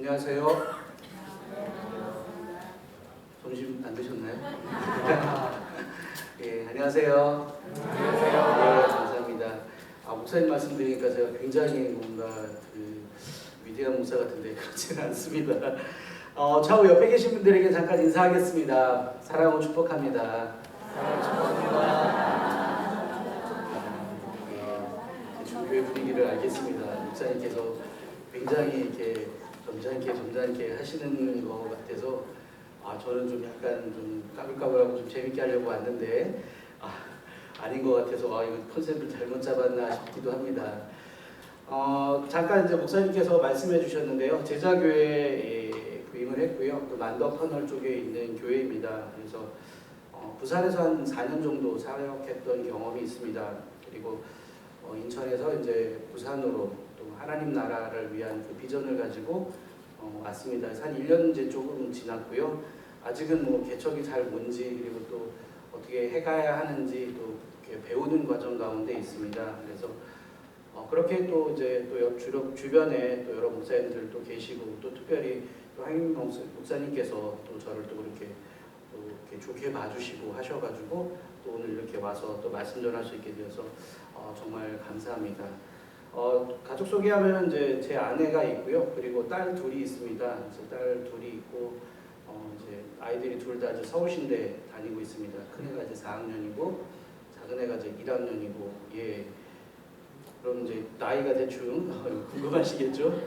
안녕하세요. 점심 안 드셨나요? 예, 안녕하세요. 안녕하세요. 네, 감사합니다. 목사님 말씀 드리니까 제가 굉장히 뭔가 위대한 목사 같은데 그렇지는 않습니다. 좌우 옆에 계신 분들에게 잠깐 인사하겠습니다. 사랑하고 축복합니다. 사랑하고 축복합니다. 교회 분위기를 알겠습니다. 목사님께서 굉장히 이렇게 점잖게 하시는 것 같아서 저는 좀 약간 좀 까불까불하고 좀 재밌게 하려고 왔는데 아닌 것 같아서 이거 컨셉을 잘못 잡았나 싶기도 합니다. 잠깐 이제 목사님께서 말씀해 주셨는데요. 제자교회에 부임을 했고요. 또 만덕 터널 쪽에 있는 교회입니다. 그래서 부산에서 한 4년 정도 사역했던 경험이 있습니다. 그리고 인천에서 이제 부산으로 또 하나님 나라를 위한 그 비전을 가지고 왔습니다. 한 1년째 조금 지났고요. 아직은 뭐 개척이 잘 뭔지 그리고 또 어떻게 해가야 하는지 또 이렇게 배우는 과정 가운데 있습니다. 그래서 그렇게 또 이제 또 주변에 또 여러 목사님들도 계시고 또 특별히 또 황임 목사님께서 또 저를 또 그렇게 좋게 봐주시고 하셔가지고 또 오늘 이렇게 와서 또 말씀 전할 수 있게 되어서 정말 감사합니다. 가족 소개하면 이제 제 아내가 있고요. 그리고 딸 둘이 있습니다. 딸 둘이 있고 이제 아이들이 둘 다 서울신대 다니고 있습니다. 큰 애가 이제 4학년이고 작은 애가 이제 1학년이고 예. 그럼 이제 나이가 대충 궁금하시겠죠?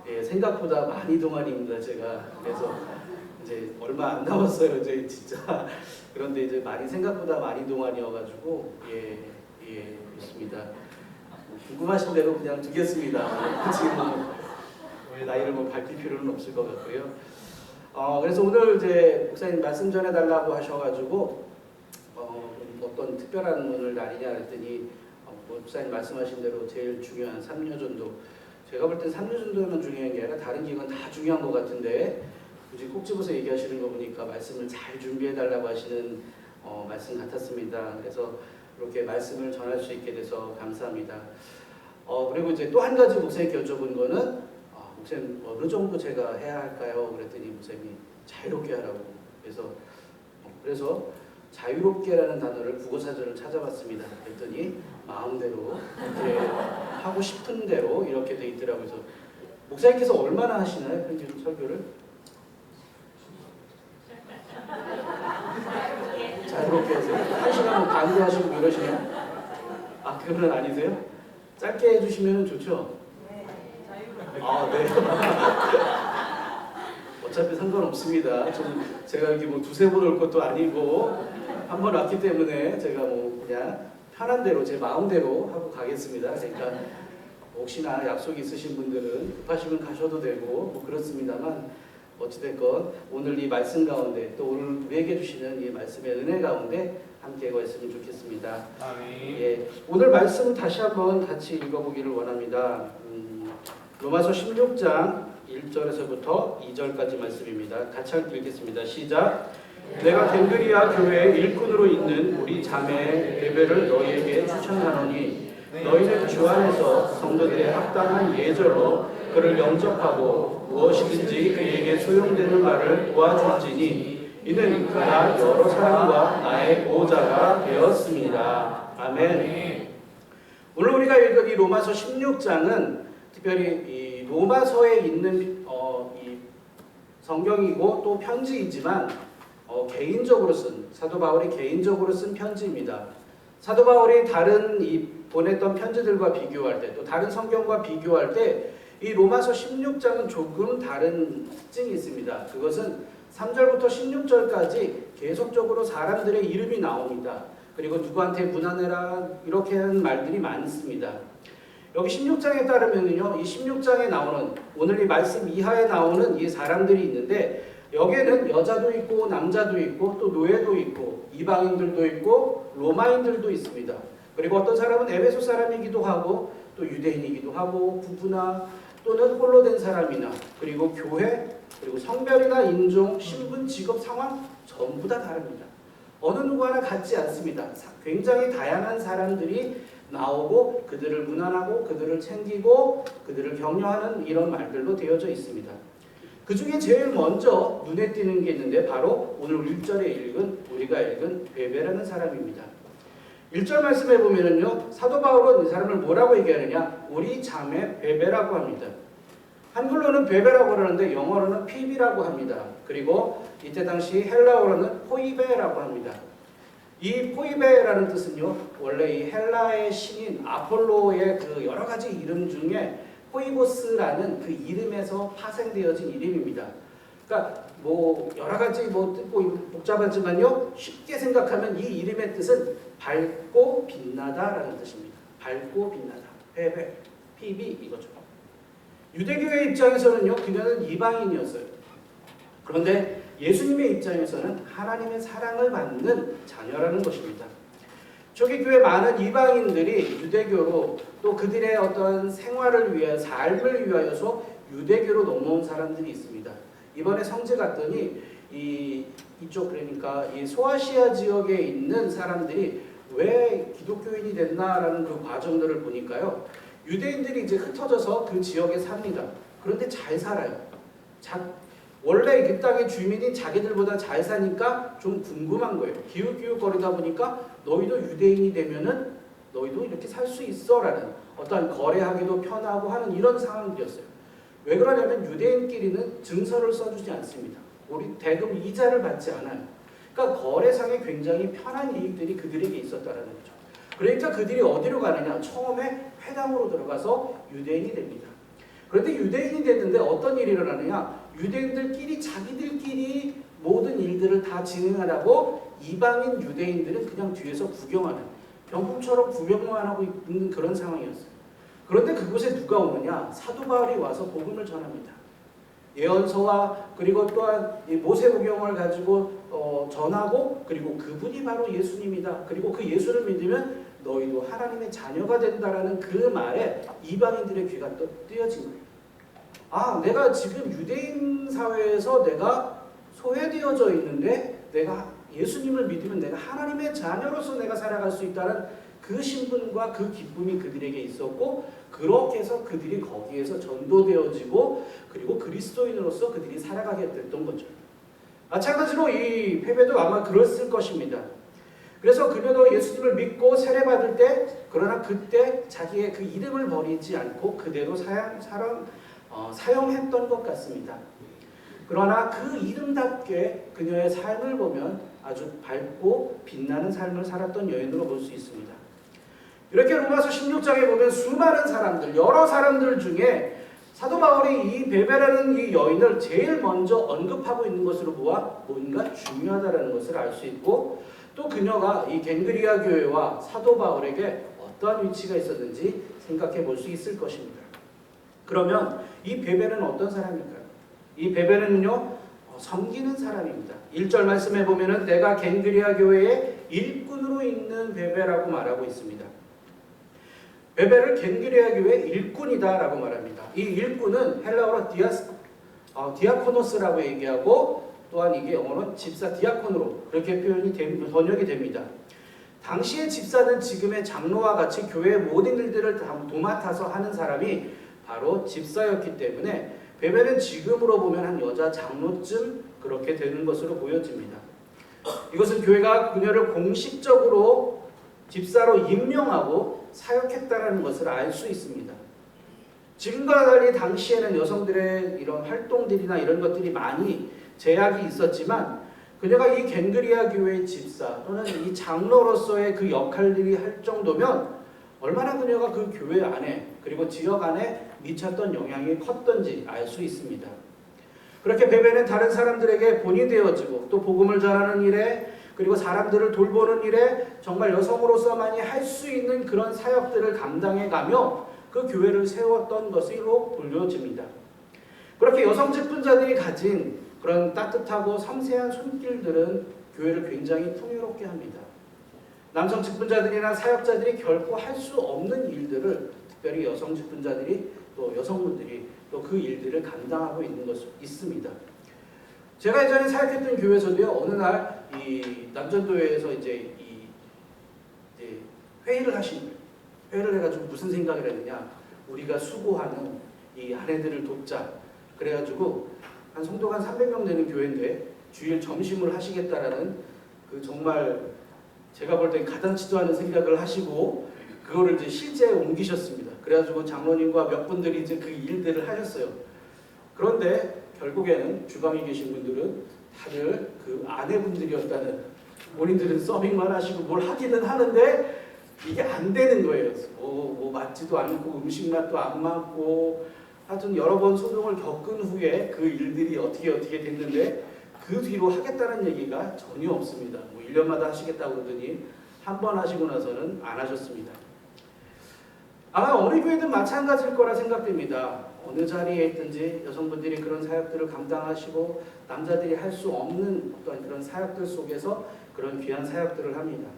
예, 생각보다 많이 동안입니다. 제가 그래서 이제 얼마 안 남았어요. 이제 진짜 그런데 이제 생각보다 많이 동안이어가지고 예 있습니다. 궁금하신 대로 그냥 두겠습니다. 지금 나이를 밝힐 필요는 없을 것 같고요. 그래서 오늘 이제 목사님 말씀 전해달라고 하셔가지고 어떤 특별한 오늘 날이냐 했더니 목사님 말씀하신 대로 제일 중요한 삼려전도. 제가 볼 땐 삼려전도만 중요한 게 아니라 다른 기관 다 중요한 것 같은데 굳이 꼭 집어서 얘기하시는 거 보니까 말씀을 잘 준비해달라고 하시는 말씀 같았습니다. 그래서 이렇게 말씀을 전할 수 있게 돼서 감사합니다. 그리고 이제 또 한 가지 목사님께 여쭤본 거는 목사님 어느 정도 제가 해야 할까요? 그랬더니 목사님이 자유롭게 하라고. 그래서 자유롭게라는 단어를 국어사전을 찾아봤습니다. 그랬더니 마음대로 이렇게 하고 싶은 대로 이렇게 돼 있더라고요. 그래서 목사님께서 얼마나 하시나요? 그렇게 설교를? 자유롭게 하세요? 1시간 반도 하시고 이러시나요? 그건 아니세요? 짧게 해주시면 좋죠? 네, 자유롭게. 네. 어차피 상관없습니다. 제가 이렇게 두세 번 올 것도 아니고 한 번 왔기 때문에 제가 그냥 편한 대로 제 마음대로 하고 가겠습니다. 그러니까 혹시나 약속이 있으신 분들은 급하시면 가셔도 되고 그렇습니다만 어찌됐건 오늘 이 말씀 가운데 또 오늘 우리에게 주시는 이 말씀의 은혜 가운데 함께 했으면 좋겠습니다. 아멘. 예, 오늘 말씀 다시 한번 같이 읽어보기를 원합니다. 로마서 16장 1절에서부터 2절까지 말씀입니다. 같이 읽겠습니다. 시작. 내가 겐그리아 교회의 일꾼으로 있는 우리 자매 베베를 너희에게 추천하노니 너희는 주 안에서 성도들의 합당한 예절로 그를 영접하고 무엇이든지 그에게 소용되는 말을 도와줄지니 이는 그가 여러 사람과 나의 보호자가 되었습니다. 아멘. 오늘 우리가 읽은 이 로마서 16장은 특별히 이 로마서에 있는 이 성경이고 또 편지이지만 개인적으로 쓴 사도 바울이 개인적으로 쓴 편지입니다. 사도 바울이 다른 보냈던 편지들과 비교할 때 또 다른 성경과 비교할 때 이 로마서 16장은 조금 다른 특징이 있습니다. 그것은 3절부터 16절까지 계속적으로 사람들의 이름이 나옵니다. 그리고 누구한테 문안해라 이렇게 하는 말들이 많습니다. 여기 16장에 따르면요, 이 16장에 나오는 오늘 이 말씀 이하에 나오는 이 사람들이 있는데 여기에는 여자도 있고 남자도 있고 또 노예도 있고 이방인들도 있고 로마인들도 있습니다. 그리고 어떤 사람은 에베소 사람이기도 하고 또 유대인이기도 하고 부부나 또는 홀로 된 사람이나 그리고 교회 그리고 성별이나 인종, 신분, 직업, 상황 전부 다 다릅니다. 어느 누구 하나 같지 않습니다. 굉장히 다양한 사람들이 나오고 그들을 문안하고 그들을 챙기고 그들을 격려하는 이런 말들로 되어져 있습니다. 그 중에 제일 먼저 눈에 띄는 게 있는데 바로 오늘 1절에 우리가 읽은 베베라는 사람입니다. 1절 말씀에 보면은요, 사도 바울은 이 사람을 뭐라고 얘기하느냐? 우리 자매 베베라고 합니다. 한글로는 베베라고 그러는데 영어로는 피비라고 합니다. 그리고 이때 당시 헬라어로는 포이베라고 합니다. 이 포이베라는 뜻은요, 원래 이 헬라의 신인 아폴로의 그 여러 가지 이름 중에 포이보스라는 그 이름에서 파생되어진 이름입니다. 그러니까 뭐 여러 가지 뭐 복잡하지만요, 쉽게 생각하면 이 이름의 뜻은 밝고 빛나다라는 뜻입니다. 밝고 빛나다. 베베, 피비 이거죠. 유대교의 입장에서는요, 그녀는 이방인이었어요. 그런데 예수님의 입장에서는 하나님의 사랑을 받는 자녀라는 것입니다. 초기 교회 많은 이방인들이 유대교로 또 그들의 어떤 생활을 위해 삶을 위하여서 유대교로 넘어온 사람들이 있습니다. 이번에 성지 갔더니 이쪽 그러니까 이 소아시아 지역에 있는 사람들이 왜 기독교인이 됐나라는 그 과정들을 보니까요, 유대인들이 이제 흩어져서 그 지역에 삽니다. 그런데 잘 살아요. 원래 그 땅의 주민이 자기들보다 잘 사니까 좀 궁금한 거예요. 기웃기웃거리다 보니까 너희도 유대인이 되면은 너희도 이렇게 살 수 있어라는 어떤 거래하기도 편하고 하는 이런 상황이었어요. 왜 그러냐면 유대인끼리는 증서를 써주지 않습니다. 우리 대금 이자를 받지 않아요. 그러니까 거래상에 굉장히 편한 이익들이 그들에게 있었다는 거죠. 그러니까 그들이 어디로 가느냐? 처음에 회당으로 들어가서 유대인이 됩니다. 그런데 유대인이 됐는데 어떤 일이 일어나느냐? 유대인들끼리 자기들끼리 모든 일들을 다 진행하라고 이방인 유대인들은 그냥 뒤에서 구경하는, 병풍처럼 구경만 하고 있는 그런 상황이었어요. 그런데 그곳에 누가 오느냐? 사도 바울이 와서 복음을 전합니다. 예언서와 그리고 또한 모세오경을 가지고 전하고, 그리고 그분이 바로 예수님이다. 그리고 그 예수를 믿으면 너희도 하나님의 자녀가 된다라는 그 말에 이방인들의 귀가 또 뜨여진 거예요. 아, 내가 지금 유대인 사회에서 내가 소외되어져 있는데 내가 예수님을 믿으면 내가 하나님의 자녀로서 내가 살아갈 수 있다는 그 신분과 그 기쁨이 그들에게 있었고, 그렇게 해서 그들이 거기에서 전도되어지고 그리고 그리스도인으로서 그들이 살아가게 됐던 거죠. 마찬가지로 이 베베도 아마 그랬을 것입니다. 그래서 그녀도 예수님을 믿고 세례받을 때, 그러나 그때 자기의 그 이름을 버리지 않고 그대로 사용했던 것 같습니다. 그러나 그 이름답게 그녀의 삶을 보면 아주 밝고 빛나는 삶을 살았던 여인으로 볼 수 있습니다. 이렇게 로마서 16장에 보면 수많은 사람들, 여러 사람들 중에 사도 바울이 이 베베라는 이 여인을 제일 먼저 언급하고 있는 것으로 보아 뭔가 중요하다는 것을 알 수 있고, 또 그녀가 이 갱그리아 교회와 사도 바울에게 어떠한 위치가 있었는지 생각해 볼 수 있을 것입니다. 그러면 이 베베는 어떤 사람일까요? 이 베베는요, 섬기는 사람입니다. 1절 말씀해 보면은 내가 갱그리아 교회의 일꾼으로 있는 베베라고 말하고 있습니다. 베베를 갱그리아 교회의 일꾼이다라고 말합니다. 이 일꾼은 헬라어로 디아코노스라고 얘기하고, 또한 이게 영어로는 집사 디아콘으로 그렇게 번역이 됩니다. 당시의 집사는 지금의 장로와 같이 교회의 모든 일들을 도맡아서 하는 사람이 바로 집사였기 때문에 베베는 지금으로 보면 한 여자 장로쯤 그렇게 되는 것으로 보여집니다. 이것은 교회가 그녀를 공식적으로 집사로 임명하고 사역했다는 것을 알 수 있습니다. 지금과 달리 당시에는 여성들의 이런 활동들이나 이런 것들이 많이 제약이 있었지만, 그녀가 이 갱그리아 교회의 집사 또는 이 장로로서의 그 역할들이 할 정도면 얼마나 그녀가 그 교회 안에 그리고 지역 안에 미쳤던 영향이 컸던지 알 수 있습니다. 그렇게 베베는 다른 사람들에게 본이 되어지고, 또 복음을 전하는 일에 그리고 사람들을 돌보는 일에 정말 여성으로서만이 할 수 있는 그런 사역들을 감당해가며 그 교회를 세웠던 것으로 불려집니다. 그렇게 여성 직분자들이 가진 그런 따뜻하고 섬세한 손길들은 교회를 굉장히 풍요롭게 합니다. 남성 직분자들이나 사역자들이 결코 할 수 없는 일들을 특별히 여성 직분자들이 또 여성분들이 또 그 일들을 감당하고 있는 것이 있습니다. 제가 예전에 사역했던 교회에서도요, 어느 날 이 남전도회에서 이제 회의를 하신 거예요. 회의를 해가지고 무슨 생각을 했느냐, 우리가 수고하는 이 아내들을 돕자. 그래가지고 한 성도가 한 300명 되는 교회인데 주일 점심을 하시겠다라는 그 정말 제가 볼 때 가당치도 않은 생각을 하시고 그거를 이제 실제에 옮기셨습니다. 그래가지고 장로님과 몇 분들이 이제 그 일들을 하셨어요. 그런데 결국에는 주방에 계신 분들은 다들 그 아내분들이었다는, 본인들은 서빙만 하시고 뭘 하기는 하는데 이게 안 되는 거예요. 뭐 맞지도 않고 음식 맛도 안 맞고 하여튼 여러 번 소동을 겪은 후에 그 일들이 어떻게 됐는데 그 뒤로 하겠다는 얘기가 전혀 없습니다. 뭐 1년마다 하시겠다고 그러더니 한 번 하시고 나서는 안 하셨습니다. 아마 어느 교회든 마찬가지일 거라 생각됩니다. 어느 자리에 있든지 여성분들이 그런 사역들을 감당하시고 남자들이 할 수 없는 어떤 그런 사역들 속에서 그런 귀한 사역들을 합니다.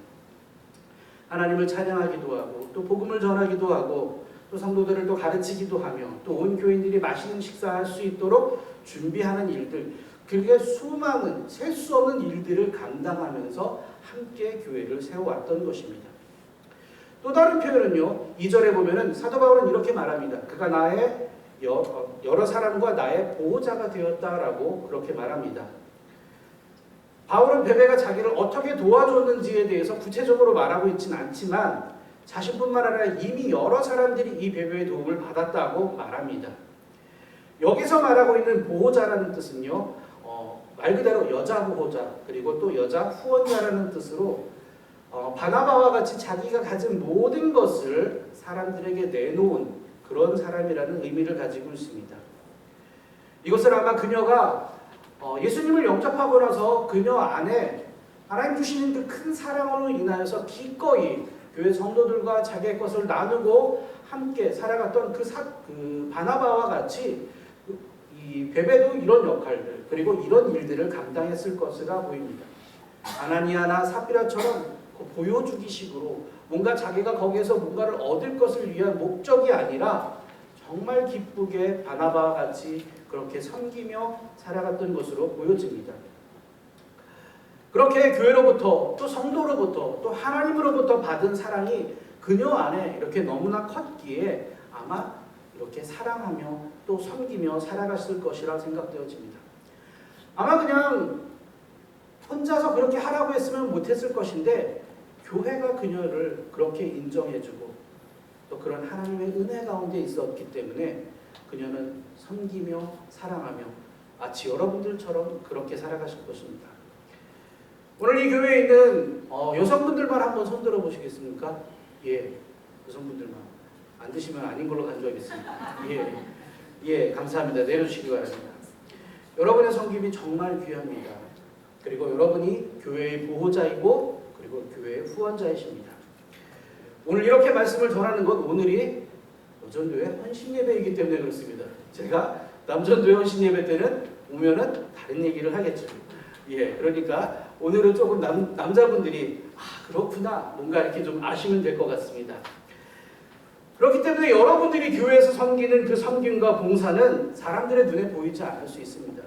하나님을 찬양하기도 하고 또 복음을 전하기도 하고 또 성도들을 또 가르치기도 하며 또 온 교인들이 맛있는 식사할 수 있도록 준비하는 일들, 그게 수많은 셀 수 없는 일들을 감당하면서 함께 교회를 세워왔던 것입니다. 또 다른 표현은요, 2절에 보면은 사도 바울은 이렇게 말합니다. 그가 나의 여러 사람과 나의 보호자가 되었다라고 그렇게 말합니다. 바울은 베베가 자기를 어떻게 도와줬는지에 대해서 구체적으로 말하고 있지는 않지만 자신뿐만 아니라 이미 여러 사람들이 이 베베의 도움을 받았다고 말합니다. 여기서 말하고 있는 보호자라는 뜻은요, 말 그대로 여자 보호자 그리고 또 여자 후원자라는 뜻으로 바나바와 같이 자기가 가진 모든 것을 사람들에게 내놓은 그런 사람이라는 의미를 가지고 있습니다. 이것은 아마 그녀가 예수님을 영접하고 나서 그녀 안에 하나님 주시는 그 큰 사랑으로 인하여서 기꺼이 교회 성도들과 자기의 것을 나누고 함께 살아갔던 그 바나바와 같이 이 베베도 이런 역할들 그리고 이런 일들을 감당했을 것이라 보입니다. 아나니아나 삽비라처럼 보여주기식으로 뭔가 자기가 거기에서 뭔가를 얻을 것을 위한 목적이 아니라 정말 기쁘게 바나바와 같이 그렇게 섬기며 살아갔던 것으로 보여집니다. 그렇게 교회로부터 또 성도로부터 또 하나님으로부터 받은 사랑이 그녀 안에 이렇게 너무나 컸기에 아마 이렇게 사랑하며 또 섬기며 살아갔을 것이라 생각되어집니다. 아마 그냥 혼자서 그렇게 하라고 했으면 못했을 것인데 교회가 그녀를 그렇게 인정해주고 또 그런 하나님의 은혜 가운데 있었기 때문에 그녀는 섬기며 사랑하며 마치 여러분들처럼 그렇게 살아가실 것입니다. 오늘 이 교회에 있는 여성분들만 한번 손들어 보시겠습니까? 예, 여성분들만. 안 드시면 아닌 걸로 간주하겠습니다. 예, 감사합니다. 내려주시기 바랍니다. 여러분의 섬김이 정말 귀합니다. 그리고 여러분이 교회의 보호자이고 그리고 교회의 후원자이십니다. 오늘 이렇게 말씀을 전하는 것, 오늘이 여전도회 헌신예배이기 때문에 그렇습니다. 제가 남전도회 헌신예배 때는 오면은 다른 얘기를 하겠죠. 예, 그러니까 오늘은 조금 남자분들이 그렇구나 뭔가 이렇게 좀 아시면 될 것 같습니다. 그렇기 때문에 여러분들이 교회에서 섬기는 그 섬김과 봉사는 사람들의 눈에 보이지 않을 수 있습니다.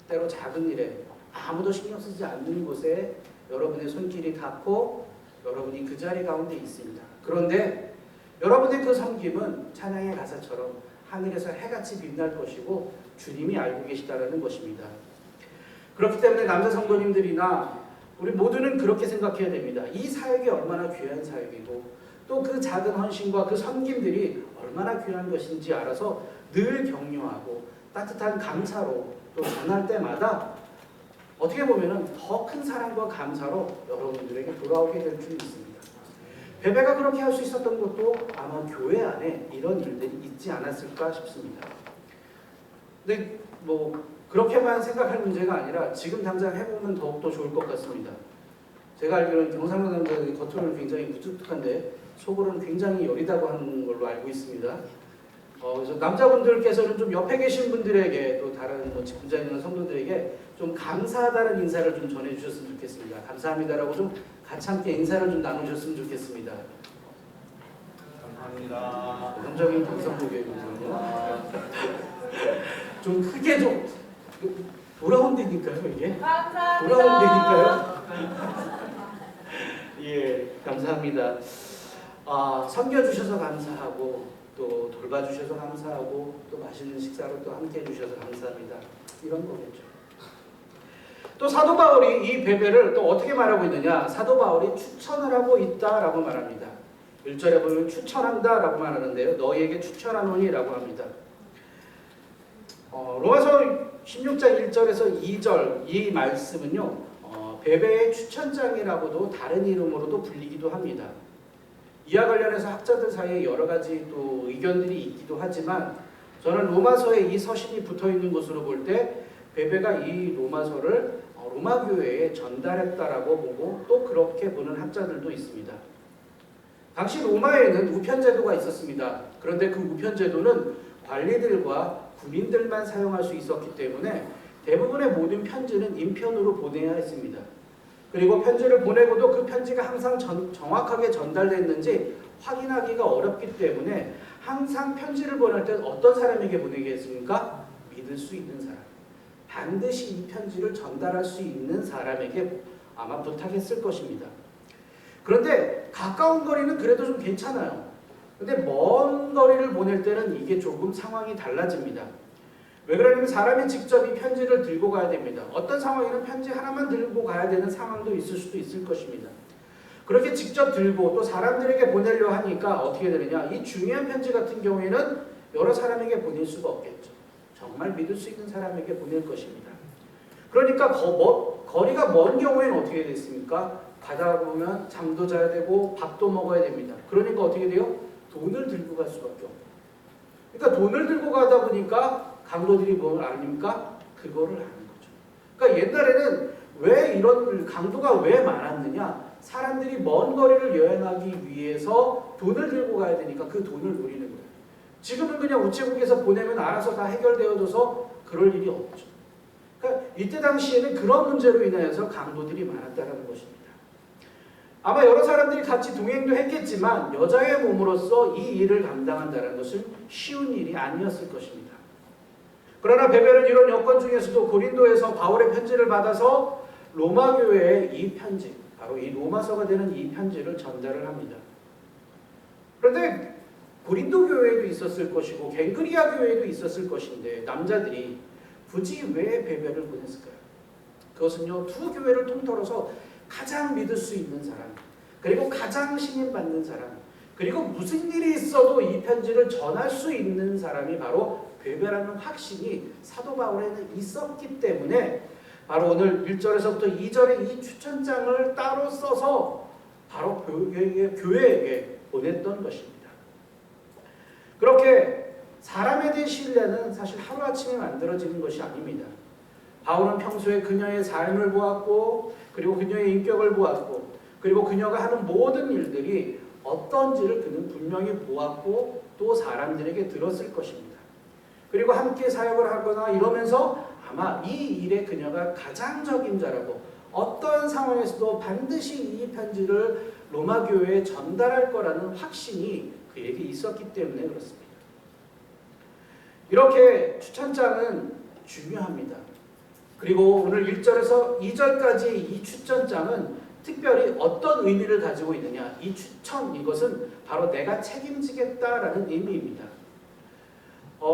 때로 작은 일에 아무도 신경 쓰지 않는 곳에 여러분의 손길이 닿고 여러분이 그 자리 가운데 있습니다. 그런데 여러분의 그 섬김은 찬양의 가사처럼 하늘에서 해같이 빛날 것이고 주님이 알고 계시다라는 것입니다. 그렇기 때문에 남자 성도님들이나 우리 모두는 그렇게 생각해야 됩니다. 이 사역이 얼마나 귀한 사역이고 또 그 작은 헌신과 그 섬김들이 얼마나 귀한 것인지 알아서 늘 격려하고 따뜻한 감사로 또 전할 때마다 어떻게 보면 더 큰 사랑과 감사로 여러분들에게 돌아오게 될 줄 믿습니다. 베베가 그렇게 할 수 있었던 것도 아마 교회 안에 이런 일들이 있지 않았을까 싶습니다. 근데 뭐 그렇게만 생각할 문제가 아니라 지금 당장 해보면 더욱더 좋을 것 같습니다. 제가 알기로는 경상도 남자들이 겉으로는 굉장히 무뚝뚝한데 속으로는 굉장히 여리다고 하는 걸로 알고 있습니다. 그래서 남자분들께서는 좀 옆에 계신 분들에게 또 다른 직분자이나 성도들에게 좀 감사하다는 인사를 좀 전해주셨으면 좋겠습니다. 감사합니다라고 좀 같이 함께 인사를 좀 나누셨으면 좋겠습니다. 감사합니다. 전적인 경상도교회거든요. 좀 크게 좀 돌아온 데니까요, 이게. 감사합니다. 돌아온 데니까요. 예, 감사합니다. 섬겨주셔서 감사하고 또 돌봐주셔서 감사하고 또 맛있는 식사로 또 함께 해주셔서 감사합니다. 이런 거겠죠. 또 사도 바울이 이 베베를 또 어떻게 말하고 있느냐? 사도 바울이 추천을 하고 있다라고 말합니다. 1절에 보면 추천한다라고 말하는데요. 너희에게 추천하노니라고 합니다. 로마서 16장 1절에서 2절 이 말씀은요. 베베의 추천장이라고도 다른 이름으로도 불리기도 합니다. 이와 관련해서 학자들 사이에 여러 가지 또 의견들이 있기도 하지만 저는 로마서에 이 서신이 붙어있는 것으로 볼 때 베베가 이 로마서를 로마 교회에 전달했다라고 보고 또 그렇게 보는 학자들도 있습니다. 당시 로마에는 우편제도가 있었습니다. 그런데 그 우편제도는 관리들과 군인들만 사용할 수 있었기 때문에 대부분의 모든 편지는 인편으로 보내야 했습니다. 그리고 편지를 보내고도 그 편지가 항상 정확하게 전달됐는지 확인하기가 어렵기 때문에 항상 편지를 보낼 때 어떤 사람에게 보내겠습니까? 믿을 수 있는 사람. 반드시 이 편지를 전달할 수 있는 사람에게 아마 부탁했을 것입니다. 그런데 가까운 거리는 그래도 좀 괜찮아요. 근데 먼 거리를 보낼 때는 이게 조금 상황이 달라집니다. 왜 그러냐면 사람이 직접 이 편지를 들고 가야 됩니다. 어떤 상황에는 편지 하나만 들고 가야 되는 상황도 있을 수도 있을 것입니다. 그렇게 직접 들고 또 사람들에게 보내려 하니까 어떻게 되느냐? 이 중요한 편지 같은 경우에는 여러 사람에게 보낼 수가 없겠죠. 정말 믿을 수 있는 사람에게 보낼 것입니다. 그러니까 거리가 먼 경우에는 어떻게 됐습니까? 가다 보면 잠도 자야 되고 밥도 먹어야 됩니다. 그러니까 어떻게 돼요? 돈을 들고 갈 수밖에 없고. 그러니까 돈을 들고 가다 보니까 강도들이 뭘 아닙니까? 그거를 아는 거죠. 그러니까 옛날에는 왜 이런 강도가 왜 많았느냐? 사람들이 먼 거리를 여행하기 위해서 돈을 들고 가야 되니까 그 돈을 노리는 거예요. 지금은 그냥 우체국에서 보내면 알아서 다 해결되어져서 그럴 일이 없죠. 그러니까 이때 당시에는 그런 문제로 인해서 강도들이 많았다는 것입니다. 아마 여러 사람들이 같이 동행도 했겠지만 여자의 몸으로서 이 일을 감당한다는 것은 쉬운 일이 아니었을 것입니다. 그러나 베베는 이런 여건 중에서도 고린도에서 바울의 편지를 받아서 로마 교회에 이 편지, 바로 이 로마서가 되는 이 편지를 전달을 합니다. 그런데 고린도 교회에도 있었을 것이고 갱그리아 교회에도 있었을 것인데 남자들이 굳이 왜 베베를 보냈을까요? 그것은요, 두 교회를 통틀어서 가장 믿을 수 있는 사람, 그리고 가장 신임받는 사람, 그리고 무슨 일이 있어도 이 편지를 전할 수 있는 사람이 바로 베베라는 확신이 사도 바울에는 있었기 때문에 바로 오늘 1절에서부터 2절의 이 추천장을 따로 써서 바로 교회에게 보냈던 것입니다. 그렇게 사람에 대한 신뢰는 사실 하루아침에 만들어지는 것이 아닙니다. 바울은 평소에 그녀의 삶을 보았고 그리고 그녀의 인격을 보았고 그리고 그녀가 하는 모든 일들이 어떤지를 그는 분명히 보았고 또 사람들에게 들었을 것입니다. 그리고 함께 사역을 하거나 이러면서 아마 이 일에 그녀가 가장 적임자라고 어떤 상황에서도 반드시 이 편지를 로마 교회에 전달할 거라는 확신이 그에게 있었기 때문에 그렇습니다. 이렇게 추천장은 중요합니다. 그리고 오늘 1절에서 2절까지 이 추천장은 특별히 어떤 의미를 가지고 있느냐? 이 추천, 이것은 바로 내가 책임지겠다라는 의미입니다.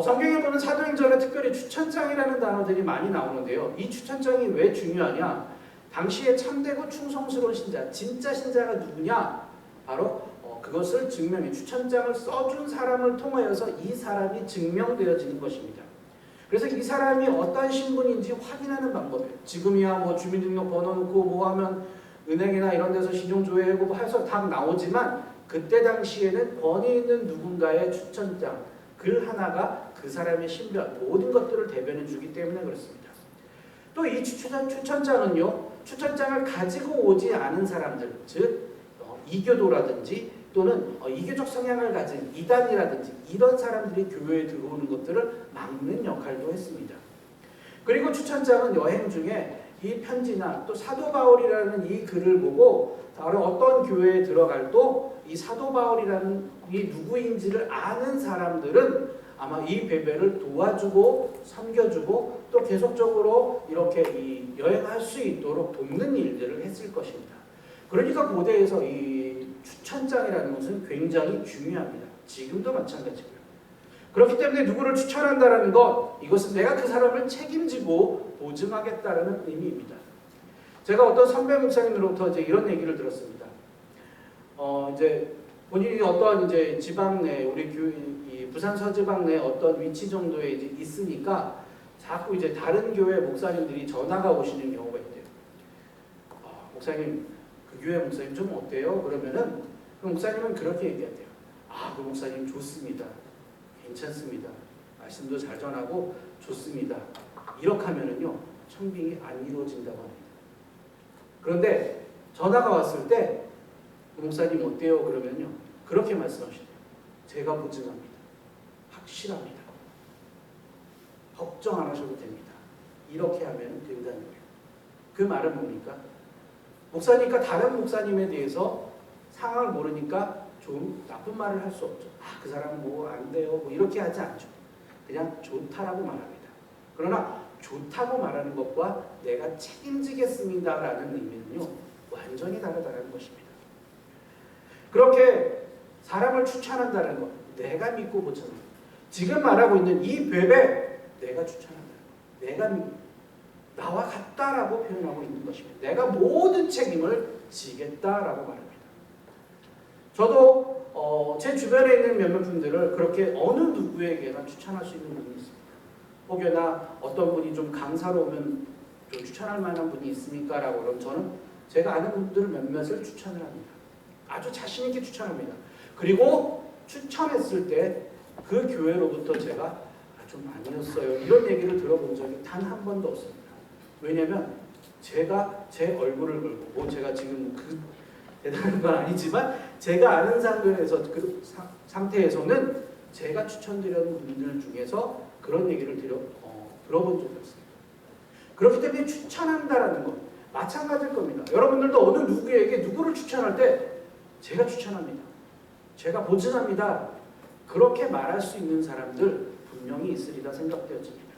성경에 보면 사도행전에 특별히 추천장이라는 단어들이 많이 나오는데요. 이 추천장이 왜 중요하냐? 당시에 참되고 충성스러운 신자, 진짜 신자가 누구냐? 바로 그것을 증명해 추천장을 써준 사람을 통하여서 이 사람이 증명되어지는 것입니다. 그래서 이 사람이 어떤 신분인지 확인하는 방법이에요. 지금이야 뭐 주민등록번호 넣고 뭐 하면 은행이나 이런 데서 신용조회하고 해서 다 나오지만 그때 당시에는 권위 있는 누군가의 추천장, 글 하나가 그 사람의 신변, 모든 것들을 대변해 주기 때문에 그렇습니다. 또 이 추천장은요, 추천장을 가지고 오지 않은 사람들, 즉 이교도라든지 또는 이교적 성향을 가진 이단이라든지 이런 사람들이 교회에 들어오는 것들을 막는 역할도 했습니다. 그리고 추천장은 여행 중에 이 편지나 또 사도 바울이라는 이 글을 보고 다른 어떤 교회에 들어갈도 이 사도 바울이라는 이 누구인지를 아는 사람들은 아마 이 베베를 도와주고 섬겨주고 또 계속적으로 이렇게 이 여행할 수 있도록 돕는 일들을 했을 것입니다. 그러니까 고대에서 이 추천장이라는 것은 굉장히 중요합니다. 지금도 마찬가지고요. 그렇기 때문에 누구를 추천한다는 것, 이것은 내가 그 사람을 책임지고 보증하겠다는 의미입니다. 제가 어떤 선배 목사님으로부터 이제 이런 얘기를 들었습니다. 이제 본인이 어떤 이제 지방 내 우리 이 부산 서지방 내 어떤 위치 정도에 이제 있으니까 자꾸 이제 다른 교회 목사님들이 전화가 오시는 경우가 있대요. 목사님, 그 교회 목사님 좀 어때요? 그러면은 그 목사님은 그렇게 얘기한대요. 그 목사님 좋습니다. 괜찮습니다. 말씀도 잘 전하고 좋습니다. 이렇게 하면은요 청빙이 안 이루어진다고 합니다. 그런데 전화가 왔을 때 그 목사님 어때요? 그러면요 그렇게 말씀하시대요. 제가 보증합니다. 확실합니다. 걱정 안 하셔도 됩니다. 이렇게 하면 된다는 거예요. 그 말은 뭡니까? 목사니까 다른 목사님에 대해서 상황을 모르니까 좀 나쁜 말을 할 수 없죠. 그 사람은 뭐 안 돼요. 뭐 이렇게 하지 않죠. 그냥 좋다라고 말합니다. 그러나 좋다고 말하는 것과 내가 책임지겠습니다라는 의미는요 완전히 다르다는 것입니다. 그렇게 사람을 추천한다는 것, 내가 믿고 보잖아요. 지금 말하고 있는 이 베베 내가 추천한다. 내가 나와 같다라고 표현하고 있는 것입니다. 내가 모든 책임을 지겠다라고 말합니다. 저도 제 주변에 있는 몇몇 분들을 그렇게 어느 누구에게나 추천할 수 있는 분이 있습니다. 혹여나 어떤 분이 좀 강사로 오면 좀 추천할 만한 분이 있습니까? 라고 그러면 저는 제가 아는 분들 몇몇을 추천을 합니다. 아주 자신 있게 추천합니다. 그리고 추천했을 때 그 교회로부터 제가 좀 아니었어요. 이런 얘기를 들어본 적이 단 한 번도 없습니다. 왜냐하면 제가 제 얼굴을 걸고 뭐 제가 지금 그 대단한 건 아니지만 제가 아는 상태에서 그 상태에서는 제가 추천드리는 분들 중에서 그런 얘기를 들어본 적이 없습니다. 그렇기 때문에 추천한다라는 것 마찬가지일 겁니다. 여러분들도 어느 누구에게 누구를 추천할 때 제가 추천합니다. 제가 보증합니다. 그렇게 말할 수 있는 사람들 분명히 있으리라 생각되어집니다.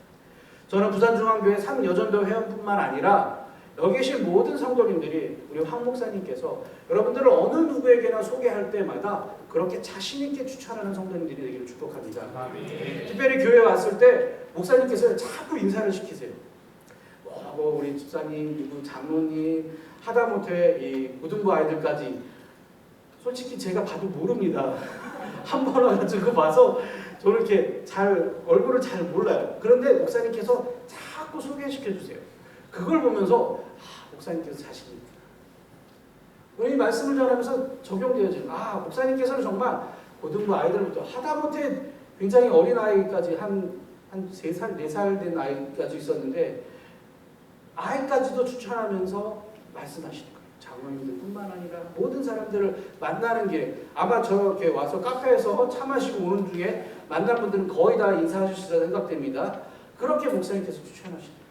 저는 부산중앙교회 3여전도 회원뿐만 아니라 여기 계신 모든 성도님들이 우리 황 목사님께서 여러분들을 어느 누구에게나 소개할 때마다 그렇게 자신 있게 추천하는 성도님들이 되기를 축복합니다. 아멘. 특별히 교회에 왔을 때 목사님께서 자꾸 인사를 시키세요. 뭐 우리 집사님, 누구 장로님, 하다못해 이 고등부 아이들까지 솔직히 제가 봐도 모릅니다. 한 번 와가지고 봐서 저를 이렇게 얼굴을 잘 몰라요. 그런데 목사님께서 자꾸 소개시켜 주세요. 그걸 보면서 목사님께서 자신 있구나. 이 말씀을 전하면서 적용되어지는 목사님께서는 정말 고등부 아이들부터 하다못해 굉장히 어린 아이까지 한 3살, 4살 된 아이까지 있었는데 아이까지도 추천하면서 말씀하시는 거예요. 장로님들뿐만 아니라 모든 사람들을 만나는 길에 아마 저렇게 와서 카페에서 차 마시고 오는 중에 만난 분들은 거의 다 인사하셨을 생각됩니다. 그렇게 목사님께서 추천하시네요.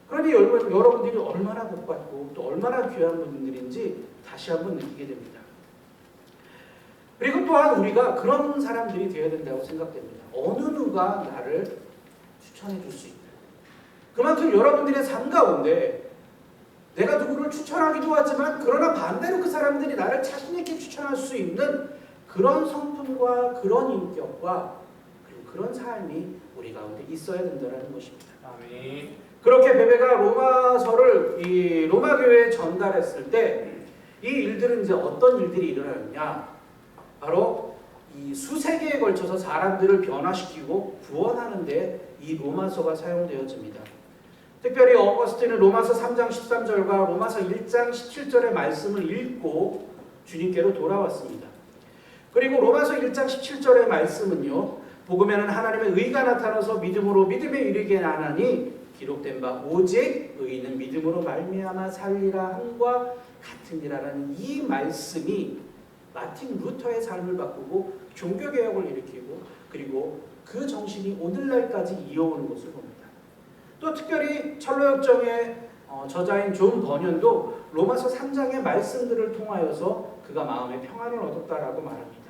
그러니 여러분들이 얼마나 복받고 또 얼마나 귀한 분들인지 다시 한번 느끼게 됩니다. 그리고 또한 우리가 그런 사람들이 되어야 된다고 생각됩니다. 어느 누가 나를 추천해 줄 수 있다. 그만큼 여러분들의 삶 가운데 내가 누구를 추천하기도 하지만 그러나 반대로 그 사람들이 나를 자신 있게 추천할 수 있는 그런 성품과 그런 인격과 그리고 그런 삶이 우리 가운데 있어야 된다는 것입니다. 아멘. 그렇게 베베가 로마서를 이 로마 교회에 전달했을 때 이 일들은 이제 어떤 일들이 일어나느냐? 바로 이 수세기에 걸쳐서 사람들을 변화시키고 구원하는 데 이 로마서가 사용되어집니다. 특별히 어거스틴은 로마서 3장 13절과 로마서 1장 17절의 말씀을 읽고 주님께로 돌아왔습니다. 그리고 로마서 1장 17절의 말씀은요. 복음에는 하나님의 의가 나타나서 믿음으로 믿음에 이르게 하나니 기록된 바 오직 의인은 믿음으로 말미암아 살리라 함과 같으니라라는 이 말씀이 마틴 루터의 삶을 바꾸고 종교개혁을 일으키고 그리고 그 정신이 오늘날까지 이어오는 것을 봅니다. 또 특별히 철로역정의 저자인 존 버년도 로마서 3장의 말씀들을 통하여서 그가 마음의 평안을 얻었다라고 말합니다.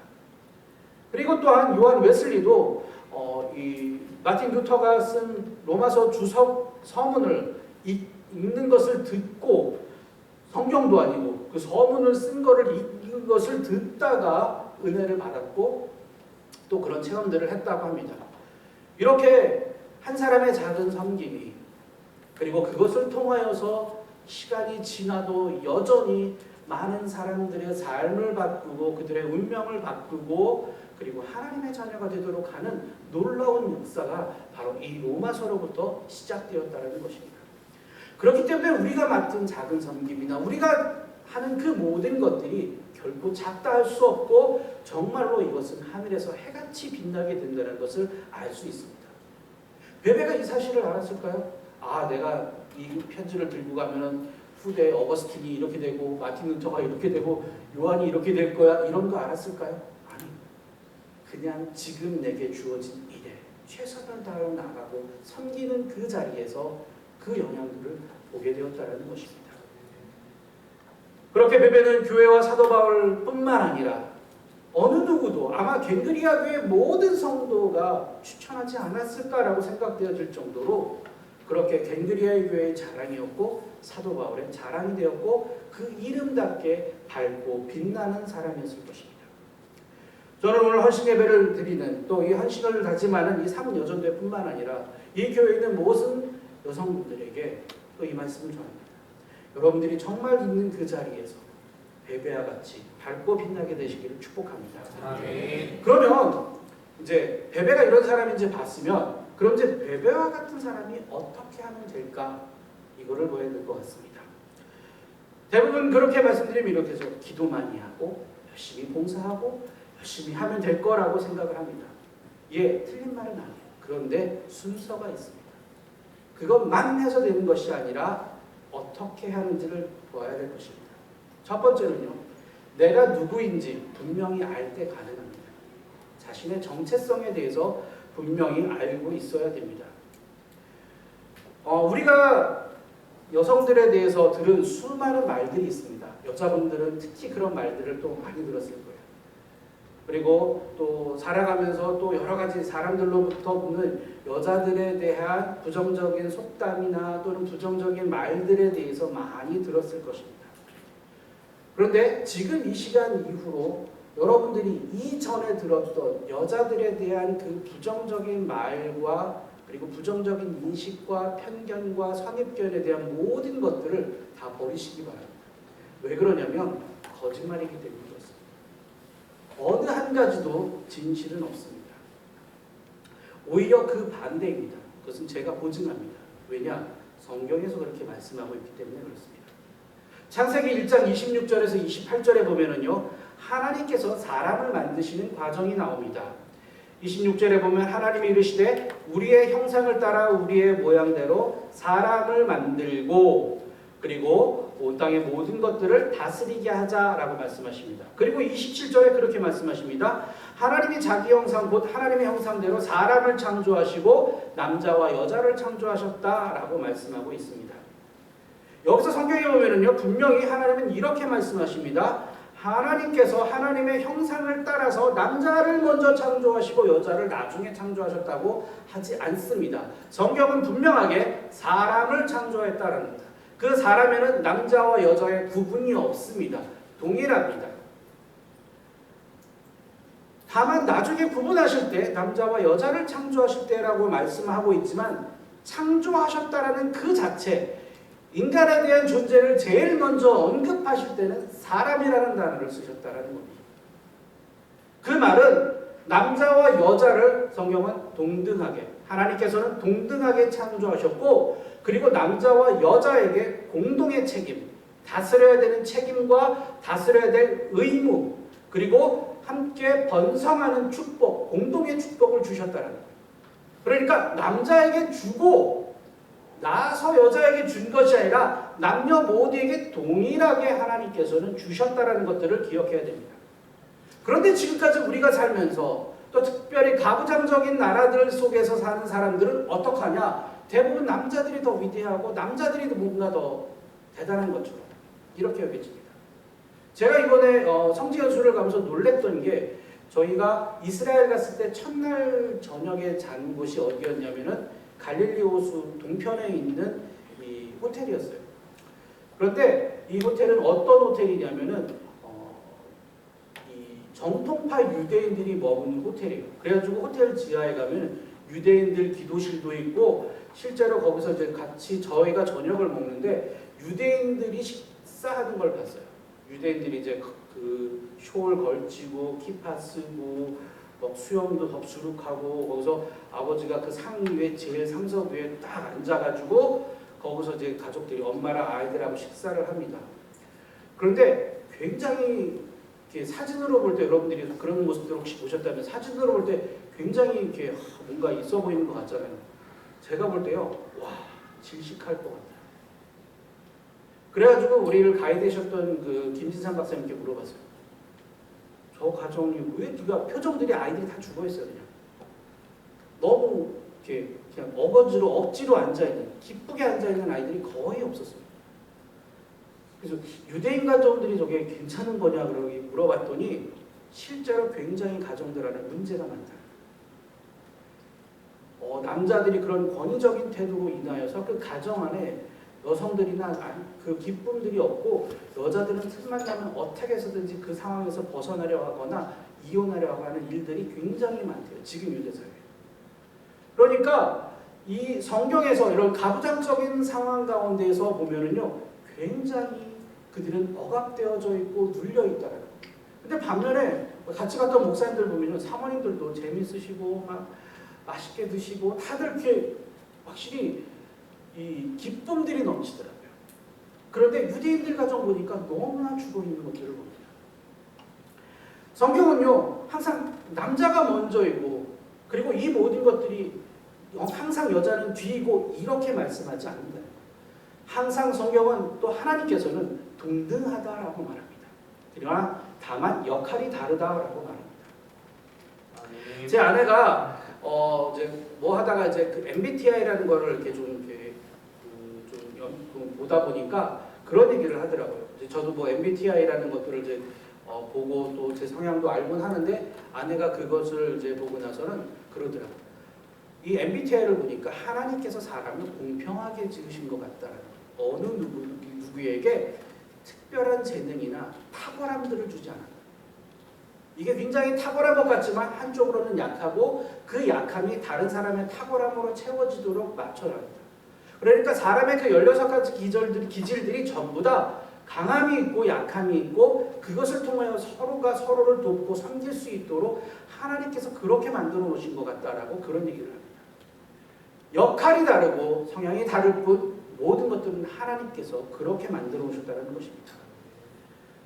그리고 또한 요한 웨슬리도 이 마틴 루터가 쓴 로마서 주석 서문을 읽는 것을 듣고 성경도 아니고 그 서문을 쓴 것을 듣다가 은혜를 받았고 또 그런 체험들을 했다고 합니다. 이렇게 한 사람의 작은 섬김이 그리고 그것을 통하여서 시간이 지나도 여전히 많은 사람들의 삶을 바꾸고 그들의 운명을 바꾸고 그리고 하나님의 자녀가 되도록 하는 놀라운 역사가 바로 이 로마서로부터 시작되었다는 것입니다. 그렇기 때문에 우리가 맡은 작은 섬김이나 우리가 하는 그 모든 것들이 결코 작다 할 수 없고 정말로 이것은 하늘에서 해같이 빛나게 된다는 것을 알 수 있습니다. 베베가 이 사실을 알았을까요? 아, 내가 이 편지를 들고 가면은 후대 어거스틴이 이렇게 되고 마틴 루터가 이렇게 되고 요한이 이렇게 될 거야 이런 거 알았을까요? 아니, 그냥 지금 내게 주어진 일에 최선을 다하여 나가고 섬기는 그 자리에서 그 영향들을 보게 되었다는 것입니다. 그렇게 베베는 교회와 사도 바울뿐만 아니라 어느 누구도 아마 갱그리아 교회 모든 성도가 추천하지 않았을까라고 생각되어질 정도로 그렇게 갱그리아 교회의 자랑이었고 사도 바울의 자랑이 되었고 그 이름답게 밝고 빛나는 사람이었을 것입니다. 저는 오늘 헌신 예배를 드리는 또 이 헌신을 다짐하는 이 삼여전대뿐만 아니라 이 교회에 있는 모든 여성분들에게 또 이 말씀을 전합니다. 여러분들이 정말 있는 그 자리에서 베베와 같이 밝고 빛나게 되시기를 축복합니다. 아멘. 그러면 이제 베베가 이런 사람인지 봤으면 그럼 이제 베베와 같은 사람이 어떻게 하면 될까? 이거를 보여야 될 것 같습니다. 대부분 그렇게 말씀드리면 이렇게 해서 기도 많이 하고 열심히 봉사하고 열심히 하면 될 거라고 생각을 합니다. 예, 틀린 말은 아니에요. 그런데 순서가 있습니다. 그것만 해서 되는 것이 아니라 어떻게 하는지를 보아야 될 것입니다. 첫 번째는요. 내가 누구인지 분명히 알 때 가능합니다. 자신의 정체성에 대해서 분명히 알고 있어야 됩니다. 우리가 여성들에 대해서 들은 수많은 말들이 있습니다. 여자분들은 특히 그런 말들을 또 많이 들었을 거예요. 그리고 또 살아가면서 또 여러 가지 사람들로부터 보는 여자들에 대한 부정적인 속담이나 또는 부정적인 말들에 대해서 많이 들었을 것입니다. 그런데 지금 이 시간 이후로 여러분들이 이전에 들었던 여자들에 대한 그 부정적인 말과 그리고 부정적인 인식과 편견과 선입견에 대한 모든 것들을 다 버리시기 바랍니다. 왜 그러냐면 거짓말이기 때문에 그렇습니다. 어느 한 가지도 진실은 없습니다. 오히려 그 반대입니다. 그것은 제가 보증합니다. 왜냐? 성경에서 그렇게 말씀하고 있기 때문에 그렇습니다. 창세기 1장 26절에서 28절에 보면은요, 하나님께서 사람을 만드시는 과정이 나옵니다. 26절에 보면 하나님이 이르시되 우리의 형상을 따라 우리의 모양대로 사람을 만들고 그리고 온 땅의 모든 것들을 다스리게 하자라고 말씀하십니다. 그리고 27절에 그렇게 말씀하십니다. 하나님이 자기 형상 곧 하나님의 형상대로 사람을 창조하시고 남자와 여자를 창조하셨다라고 말씀하고 있습니다. 여기서 성경에 보면은요, 분명히 하나님은 이렇게 말씀하십니다. 하나님께서 하나님의 형상을 따라서 남자를 먼저 창조하시고 여자를 나중에 창조하셨다고 하지 않습니다. 성경은 분명하게 사람을 창조했다는 겁니다. 그 사람에는 남자와 여자의 구분이 없습니다. 동일합니다. 다만 나중에 구분하실 때 남자와 여자를 창조하실 때라고 말씀하고 있지만 창조하셨다라는 그 자체 인간에 대한 존재를 제일 먼저 언급하실 때는 사람이라는 단어를 쓰셨다는 겁니다. 그 말은 남자와 여자를 성경은 동등하게 하나님께서는 동등하게 창조하셨고 그리고 남자와 여자에게 공동의 책임, 다스려야 되는 책임과 다스려야 될 의무 그리고 함께 번성하는 축복, 공동의 축복을 주셨다는 거예요. 그러니까 남자에게 주고 나서 여자에게 준 것이 아니라 남녀 모두에게 동일하게 하나님께서는 주셨다는 것들을 기억해야 됩니다. 그런데 지금까지 우리가 살면서 또 특별히 가부장적인 나라들 속에서 사는 사람들은 어떡하냐? 대부분 남자들이 더 위대하고 남자들이 뭔가 더 대단한 것처럼 이렇게 여겨집니다. 제가 이번에 성지연수를 가면서 놀랬던 게 저희가 이스라엘 갔을 때 첫날 저녁에 잔 곳이 어디였냐면은 갈릴리 호수 동편에 있는 이 호텔이었어요. 그런데 이 호텔은 어떤 호텔이냐면은 이 정통파 유대인들이 머무는 호텔이에요. 그래가지고 호텔 지하에 가면 유대인들 기도실도 있고 실제로 거기서 이제 같이 저희가 저녁을 먹는데 유대인들이 식사하는 걸 봤어요. 유대인들이 이제 그 숄 걸치고 키파 쓰고 막 수염도 덥수룩하고 거기서 아버지가 그 상 위에 제일 상석 위에 딱 앉아가지고 거기서 이제 가족들이 엄마랑 아이들하고 식사를 합니다. 그런데 굉장히 이렇게 사진으로 볼 때 여러분들이 그런 모습들 혹시 보셨다면 사진으로 볼 때 굉장히 이렇게 뭔가 있어 보이는 것 같잖아요. 제가 볼 때요, 와 질식할 것 같아요. 그래가지고 우리를 가이드하셨던 그 김진상 박사님께 물어봤어요. 저 가정이 왜 네가 표정들이 아이들이 다 죽어 있어요 그냥. 너무 이렇게 그냥 억지로 앉아 있는 기쁘게 앉아 있는 아이들이 거의 없었어요. 그래서 유대인 가정들이 저게 괜찮은 거냐 그러기 물어봤더니 실제로 굉장히 가정들 안에 문제가 많다. 남자들이 그런 권위적인 태도로 인하여서 그 가정 안에 여성들이나 그 기쁨들이 없고 여자들은 틈만 나면 어떻게 해서든지 그 상황에서 벗어나려 하거나 이혼하려고 하는 일들이 굉장히 많대요. 지금 유대사회에. 그러니까 이 성경에서 이런 가부장적인 상황 가운데에서 보면은요 굉장히 그들은 억압되어져 있고 눌려 있다는 거예요. 근데 반면에 같이 갔던 목사님들 보면요 사모님들도 재밌으시고 막 맛있게 드시고 다들 이렇게 확실히 이 기쁨들이 넘치더라고요. 그런데 유대인들 가정 보니까 너무나 죽어 있는 것들을 봅니다. 성경은요 항상 남자가 먼저이고 그리고 이 모든 것들이 항상 여자는 뒤이고 이렇게 말씀하지 않는다. 항상 성경은 또 하나님께서는 동등하다라고 말합니다. 그러나 다만 역할이 다르다라고 말합니다. 제 아내가 이제 뭐 하다가 이제 그 MBTI라는 거를 이렇게 좀 이렇게 좀 보다 보니까 그런 얘기를 하더라고요. 이제 저도 뭐 MBTI라는 것들을 이제 보고 또 제 성향도 알곤 하는데 아내가 그것을 이제 보고 나서는 그러더라고요. 이 MBTI를 보니까 하나님께서 사람을 공평하게 지으신 것 같다라는 어느 누구에게 특별한 재능이나 탁월함들을 주지 않아요. 이게 굉장히 탁월한 것 같지만 한쪽으로는 약하고 그 약함이 다른 사람의 탁월함으로 채워지도록 맞춰나갑니다. 그러니까 사람의 그 16가지 기질들이 전부 다 강함이 있고 약함이 있고 그것을 통하여 서로가 서로를 돕고 섬길 수 있도록 하나님께서 그렇게 만들어 놓으신 것 같다라고 그런 얘기를 합니다. 역할이 다르고 성향이 다를 뿐 모든 것들은 하나님께서 그렇게 만들어 놓으셨다는 것입니다.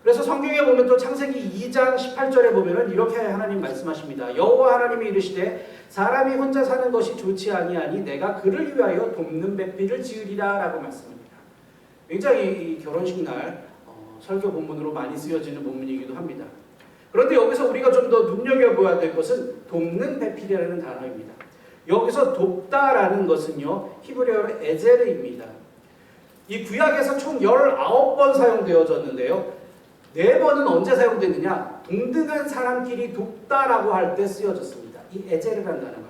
그래서 성경에 보면 또 창세기 2장 18절에 보면은 이렇게 하나님 말씀하십니다. 여호와 하나님이 이르시되 사람이 혼자 사는 것이 좋지 아니하니 내가 그를 위하여 돕는 배필을 지으리라 라고 말씀합니다. 굉장히 이 결혼식 날 설교 본문으로 많이 쓰여지는 본문이기도 합니다. 그런데 여기서 우리가 좀 더 눈여겨봐야 될 것은 돕는 배필이라는 단어입니다. 여기서 돕다라는 것은요 히브리어로 에제르입니다. 이 구약에서 총 19번 사용되어졌는데요. 4번은 언제 사용됐느냐? 동등한 사람끼리 돕다라고 할 때 쓰여졌습니다. 이 에제르라는 단어가.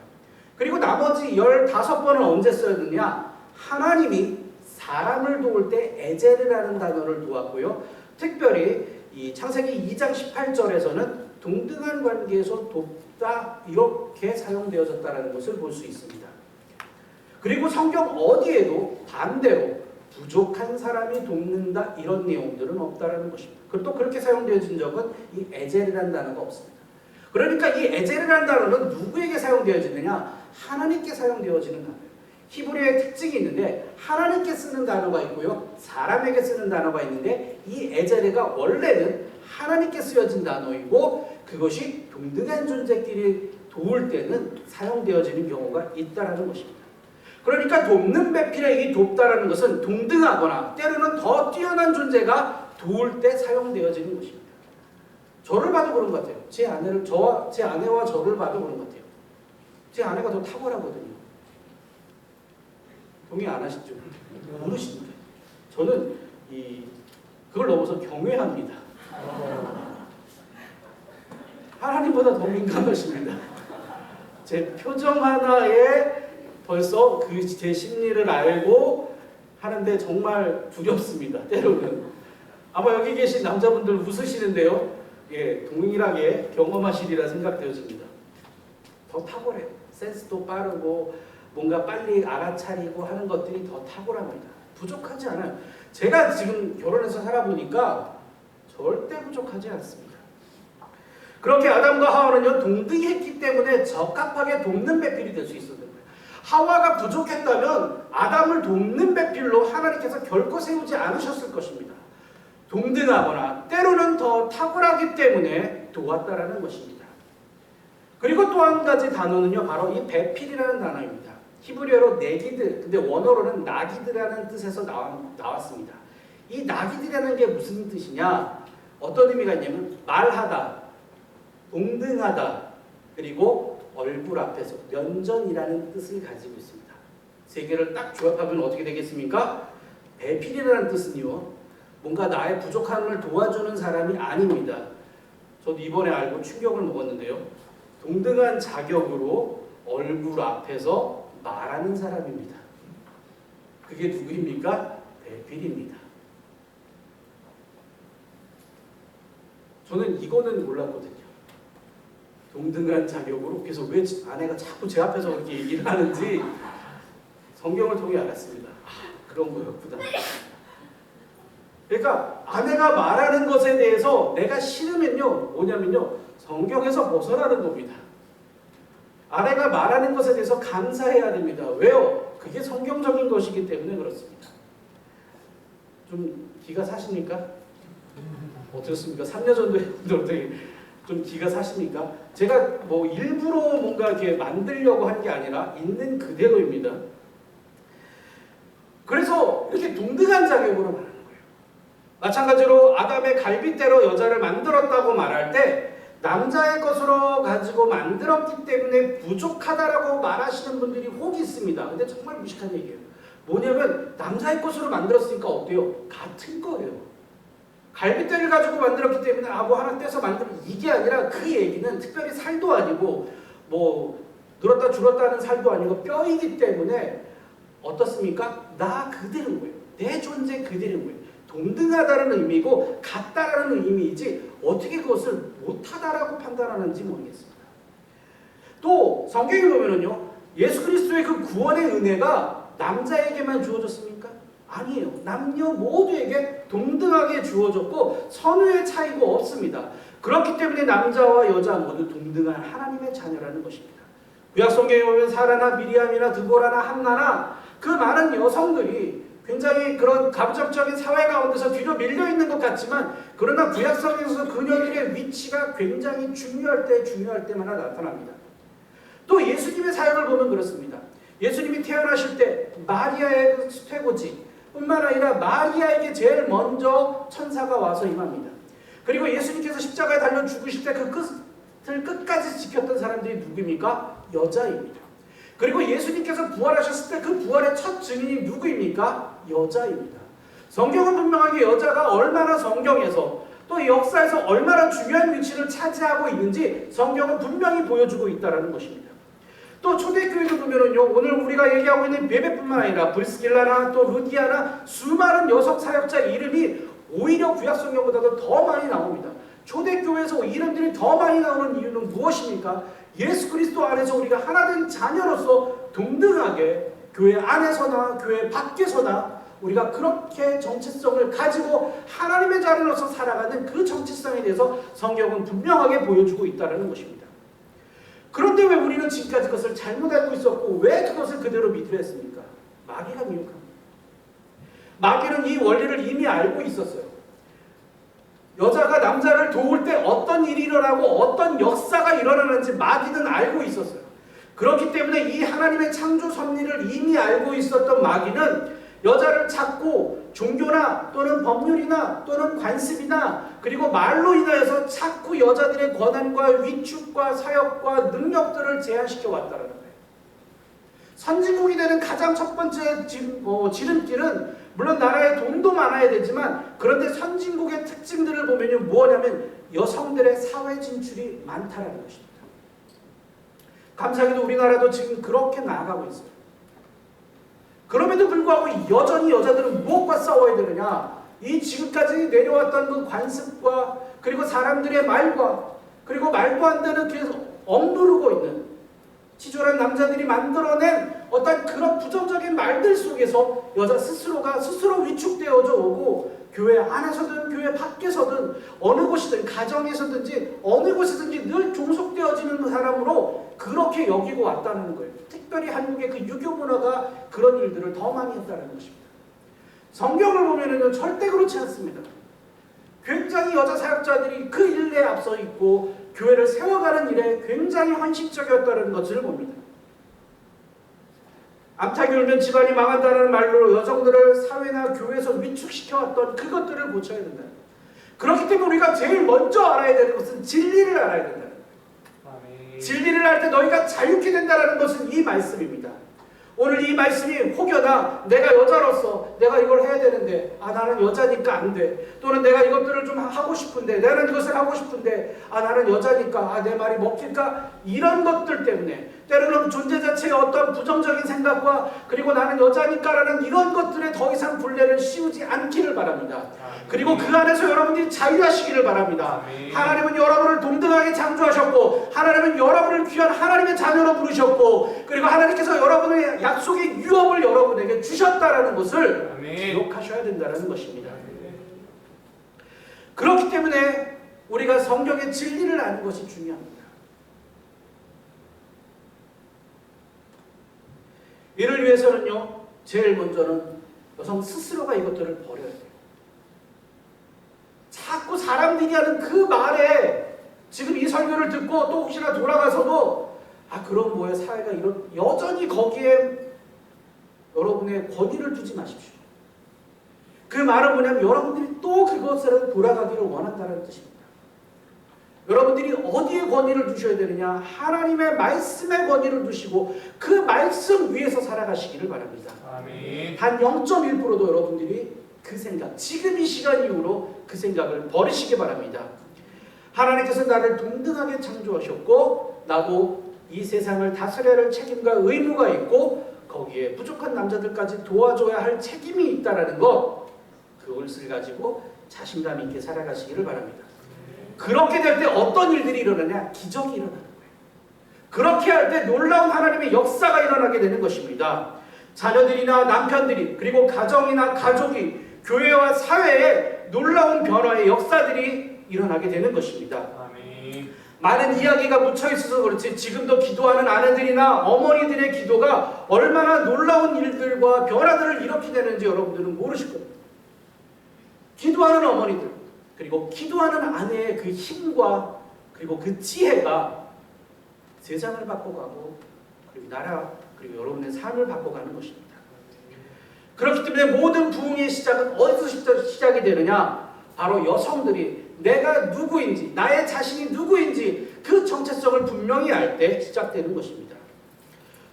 그리고 나머지 15번은 언제 쓰였느냐? 하나님이 사람을 도울 때 에제르라는 단어를 도왔고요. 특별히 이 창세기 2장 18절에서는 동등한 관계에서 돕다 이렇게 사용되어졌다는 것을 볼 수 있습니다. 그리고 성경 어디에도 반대로 부족한 사람이 돕는다 이런 내용들은 없다라는 것입니다. 또 그렇게 사용되어진 적은 이 에제르라는 단어가 없습니다. 그러니까 이 에제르라는 단어는 누구에게 사용되어지느냐? 하나님께 사용되어지는 단어예요. 히브리어의 특징이 있는데 하나님께 쓰는 단어가 있고요. 사람에게 쓰는 단어가 있는데 이 에제르가 원래는 하나님께 쓰여진 단어이고 그것이 동등한 존재끼리 도울 때는 사용되어지는 경우가 있다라는 것입니다. 그러니까 돕는 배필의 이 돕다라는 것은 동등하거나 때로는 더 뛰어난 존재가 도울 때 사용되어지는 것입니다. 저를 봐도 그런 것 같아요. 제 아내와 저를 봐도 그런 것 같아요. 제 아내가 더 탁월하거든요. 동의 안 하시죠? 모르시니까. 저는 그걸 넘어서 경외합니다. 하나님보다 더 민감하십니다. 제 표정 하나에 벌써 제 심리를 알고 하는데 정말 두렵습니다. 때로는. 아마 여기 계신 남자분들 웃으시는데요. 동일하게 경험하시리라 생각되어집니다. 더 탁월해요. 센스도 빠르고 뭔가 빨리 알아차리고 하는 것들이 더 탁월합니다. 부족하지 않아요. 제가 지금 결혼해서 살아보니까 절대 부족하지 않습니다. 그렇게 아담과 하와는요 동등했기 때문에 적합하게 돕는 배필이 될 수 있었던 거예요. 하와가 부족했다면 아담을 돕는 배필로 하나님께서 결코 세우지 않으셨을 것입니다. 동등하거나 때로는 더 탁월하기 때문에 도왔다라는 것입니다. 그리고 또 한 가지 단어는요 바로 이 배필이라는 단어입니다. 히브리어로 네기드, 근데 원어로는 나기드라는 뜻에서 나왔습니다. 이 나기드라는 게 무슨 뜻이냐? 어떤 의미가 있냐면 말하다, 동등하다, 그리고 얼굴 앞에서 면전이라는 뜻을 가지고 있습니다. 세 개를 딱 조합하면 어떻게 되겠습니까? 배필이라는 뜻은요 뭔가 나의 부족함을 도와주는 사람이 아닙니다. 저도 이번에 알고 충격을 먹었는데요. 동등한 자격으로 얼굴 앞에서 말하는 사람입니다. 그게 누구입니까? 배필입니다. 저는 이거는 몰랐거든요. 동등한 자격으로. 그래서 왜 아내가 자꾸 제 앞에서 그렇게 얘기를 하는지 성경을 통해 알았습니다. 그런 거였구나. 그러니까 아내가 말하는 것에 대해서 내가 싫으면요 뭐냐면요 성경에서 벗어나는 겁니다. 아내가 말하는 것에 대해서 감사해야 됩니다. 왜요? 그게 성경적인 것이기 때문에 그렇습니다. 좀 기가 사십니까? 어떻습니까? 3년 전도 했는데 어떻게 좀 기가 사십니까? 제가 뭐 일부러 뭔가 이렇게 만들려고 한 게 아니라 있는 그대로입니다. 그래서 이렇게 동등한 자격으로 말하는 거예요. 마찬가지로 아담의 갈빗대로 여자를 만들었다고 말할 때 남자의 것으로 가지고 만들었기 때문에 부족하다라고 말하시는 분들이 혹 있습니다. 근데 정말 무식한 얘기예요. 뭐냐면 남자의 것으로 만들었으니까 어때요? 같은 거예요. 갈빗대를 가지고 만들었기 때문에 뭐 하나 떼서 만들어 이게 아니라 그 얘기는 특별히 살도 아니고 뭐 늘었다 줄었다 하는 살도 아니고 뼈이기 때문에 어떻습니까? 나 그대로인 거예요. 내 존재 그대로인 거예요. 동등하다는 의미고 같다라는 의미이지 어떻게 그것을 못하다라고 판단하는지 모르겠습니다. 또 성경에 보면은요 예수 그리스도의 그 구원의 은혜가 남자에게만 주어졌습니까? 아니에요. 남녀 모두에게 동등하게 주어졌고 선후의 차이가 없습니다. 그렇기 때문에 남자와 여자 모두 동등한 하나님의 자녀라는 것입니다. 구약 성경에 보면 사라나 미리암이나 드보라나 한나나 그 많은 여성들이 굉장히 그런 가부장적인 사회 가운데서 뒤로 밀려 있는 것 같지만 그러나 구약 성경에서 그녀들의 위치가 굉장히 중요할 때마다 나타납니다. 또 예수님의 사역을 보면 그렇습니다. 예수님이 태어나실 때 마리아의 그 수태고지 뿐만 아니라 마리아에게 제일 먼저 천사가 와서 임합니다. 그리고 예수님께서 십자가에 달려 죽으실 때 그 끝을 끝까지 지켰던 사람들이 누구입니까? 여자입니다. 그리고 예수님께서 부활하셨을 때 그 부활의 첫 증인이 누구입니까? 여자입니다. 성경은 분명하게 여자가 얼마나 성경에서 또 역사에서 얼마나 중요한 위치를 차지하고 있는지 성경은 분명히 보여주고 있다는 것입니다. 또 초대교회를 보면은요 오늘 우리가 얘기하고 있는 베베뿐만 아니라 브리스길라나 또 루디아나 수많은 여성 사역자 이름이 오히려 구약 성경보다도 더 많이 나옵니다. 초대교회에서 이름들이 더 많이 나오는 이유는 무엇입니까? 예수 그리스도 안에서 우리가 하나된 자녀로서 동등하게 교회 안에서나 교회 밖에서나 우리가 그렇게 정체성을 가지고 하나님의 자녀로서 살아가는 그 정체성에 대해서 성경은 분명하게 보여주고 있다는 것입니다. 그런데 왜 우리는 지금까지 그것을 잘못 알고 있었고 왜 그것을 그대로 믿으려 했습니까? 마귀가 미혹합니다. 마귀는 이 원리를 이미 알고 있었어요. 여자가 남자를 도울 때 어떤 일이 일어나고 어떤 역사가 일어나는지 마귀는 알고 있었어요. 그렇기 때문에 이 하나님의 창조 섭리를 이미 알고 있었던 마귀는 여자를 자꾸 종교나 또는 법률이나 또는 관습이나 그리고 말로 인하여서 자꾸 여자들의 권한과 위축과 사역과 능력들을 제한시켜 왔다는 거예요. 선진국이 되는 가장 첫 번째 지름길은 물론 나라에 돈도 많아야 되지만 그런데 선진국의 특징들을 보면요 뭐냐면 여성들의 사회 진출이 많다라는 것입니다. 감사하게도 우리나라도 지금 그렇게 나아가고 있어요. 그럼에도 불구하고 여전히 여자들은 무엇과 싸워야 되느냐? 이 지금까지 내려왔던 그 관습과 그리고 사람들의 말과 그리고 말도 안 되는 계속 억누르고 있는 치졸한 남자들이 만들어낸 어떤 그런 부정적인 말들 속에서 여자 스스로가 스스로 위축되어져 오고 교회 안에서든 교회 밖에서든 어느 곳이든 가정에서든지 어느 곳이든지 늘 종속되어지는 사람으로 그렇게 여기고 왔다는 거예요. 특별히 한국의 그 유교 문화가 그런 일들을 더 많이 했다는 것입니다. 성경을 보면은 절대 그렇지 않습니다. 굉장히 여자 사역자들이 그 일에 앞서 있고 교회를 세워가는 일에 굉장히 헌신적이었다는 것을 봅니다. 암탉이 울면 집안이 망한다는 말로 여성들을 사회나 교회에서 위축시켜왔던 그것들을 고쳐야 된다. 그렇기 때문에 우리가 제일 먼저 알아야 되는 것은 진리를 알아야 된다. 진리를 알 때 너희가 자유케 된다는 것은 이 말씀입니다. 오늘 이 말씀이 혹여나 내가 여자로서 내가 이걸 해야 되는데 나는 여자니까 안 돼. 또는 내가 이것들을 좀 하고 싶은데 나는 이것을 하고 싶은데 나는 여자니까 내 말이 먹힐까? 이런 것들 때문에 때로는 존재 자체의 어떤 부정적인 생각과 그리고 나는 여자니까라는 이런 것들에 더 이상 굴레를 씌우지 않기를 바랍니다. 그리고 그 안에서 여러분들이 자유하시기를 바랍니다. 하나님은 여러분을 동등하게 창조하셨고 하나님은 여러분을 귀한 하나님의 자녀로 부르셨고 그리고 하나님께서 여러분의 약속의 유업을 여러분에게 주셨다라는 것을 기억하셔야 된다는 것입니다. 그렇기 때문에 우리가 성경의 진리를 아는 것이 중요합니다. 이를 위해서는요, 제일 먼저는 여성 스스로가 이것들을 버려야 돼요. 자꾸 사람들이 하는 그 말에 지금 이 설교를 듣고 또 혹시나 돌아가서도 그럼 뭐야 사회가 이런 여전히 거기에 여러분의 권위를 두지 마십시오. 그 말은 뭐냐면 여러분들이 또 그것을 돌아가기를 원한다는 뜻입니다. 여러분들이 어디에 권위를 두셔야 되느냐? 하나님의 말씀에 권위를 두시고 그 말씀 위에서 살아가시기를 바랍니다. 아멘. 단 0.1%도 여러분들이 그 생각, 지금 이 시간 이후로 그 생각을 버리시기 바랍니다. 하나님께서 나를 동등하게 창조하셨고 나도 이 세상을 다스려야 할 책임과 의무가 있고 거기에 부족한 남자들까지 도와줘야 할 책임이 있다는 것, 그것을 가지고 자신감 있게 살아가시기를 바랍니다. 그렇게 될 때 어떤 일들이 일어나냐? 기적이 일어나는 거예요. 그렇게 할 때 놀라운 하나님의 역사가 일어나게 되는 것입니다. 자녀들이나 남편들이 그리고 가정이나 가족이 교회와 사회에 놀라운 변화의 역사들이 일어나게 되는 것입니다. 아멘. 많은 이야기가 묻혀 있어서 그렇지 지금도 기도하는 아내들이나 어머니들의 기도가 얼마나 놀라운 일들과 변화들을 일으키는지 여러분들은 모르실 겁니다. 기도하는 어머니들 그리고 기도하는 아내의 그 힘과 그리고 그 지혜가 세상을 바꿔가고 그리고 나라 그리고 여러분의 삶을 바꿔가는 것입니다. 그렇기 때문에 모든 부흥의 시작은 어디서 시작이 되느냐? 바로 여성들이 내가 누구인지 나의 자신이 누구인지 그 정체성을 분명히 알 때 시작되는 것입니다.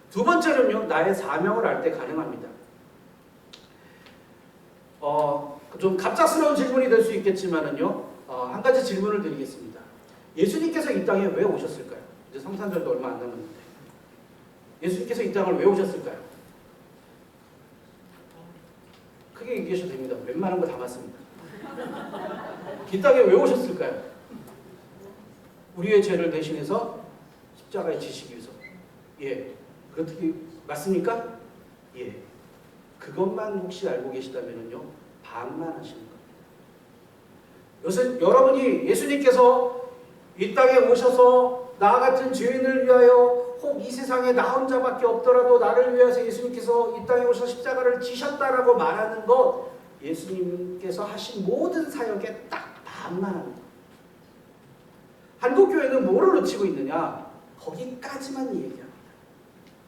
두 번째는요, 나의 사명을 알 때 가능합니다. 좀 갑작스러운 질문이 될 수 있겠지만은요, 한 가지 질문을 드리겠습니다. 예수님께서 이 땅에 왜 오셨을까요? 이제 성탄절도 얼마 안 남았는데 예수님께서 이 땅을 왜 오셨을까요? 크게 얘기하셔도 됩니다. 웬만한 거 다 맞습니다. 이 땅에 왜 오셨을까요? 우리의 죄를 대신해서 십자가에 지시기 위해서. 예, 그렇게 맞습니까? 예. 그것만 혹시 알고 계시다면요, 반만 하시는 겁니다. 여러분이 예수님께서 이 땅에 오셔서 나 같은 죄인을 위하여 혹 이 세상에 나 혼자밖에 없더라도 나를 위해서 예수님께서 이 땅에 오셔서 십자가를 지셨다라고 말하는 것, 예수님께서 하신 모든 사역의 딱 반만 합니다. 한국교회는 뭐를 놓치고 있느냐? 거기까지만 얘기합니다.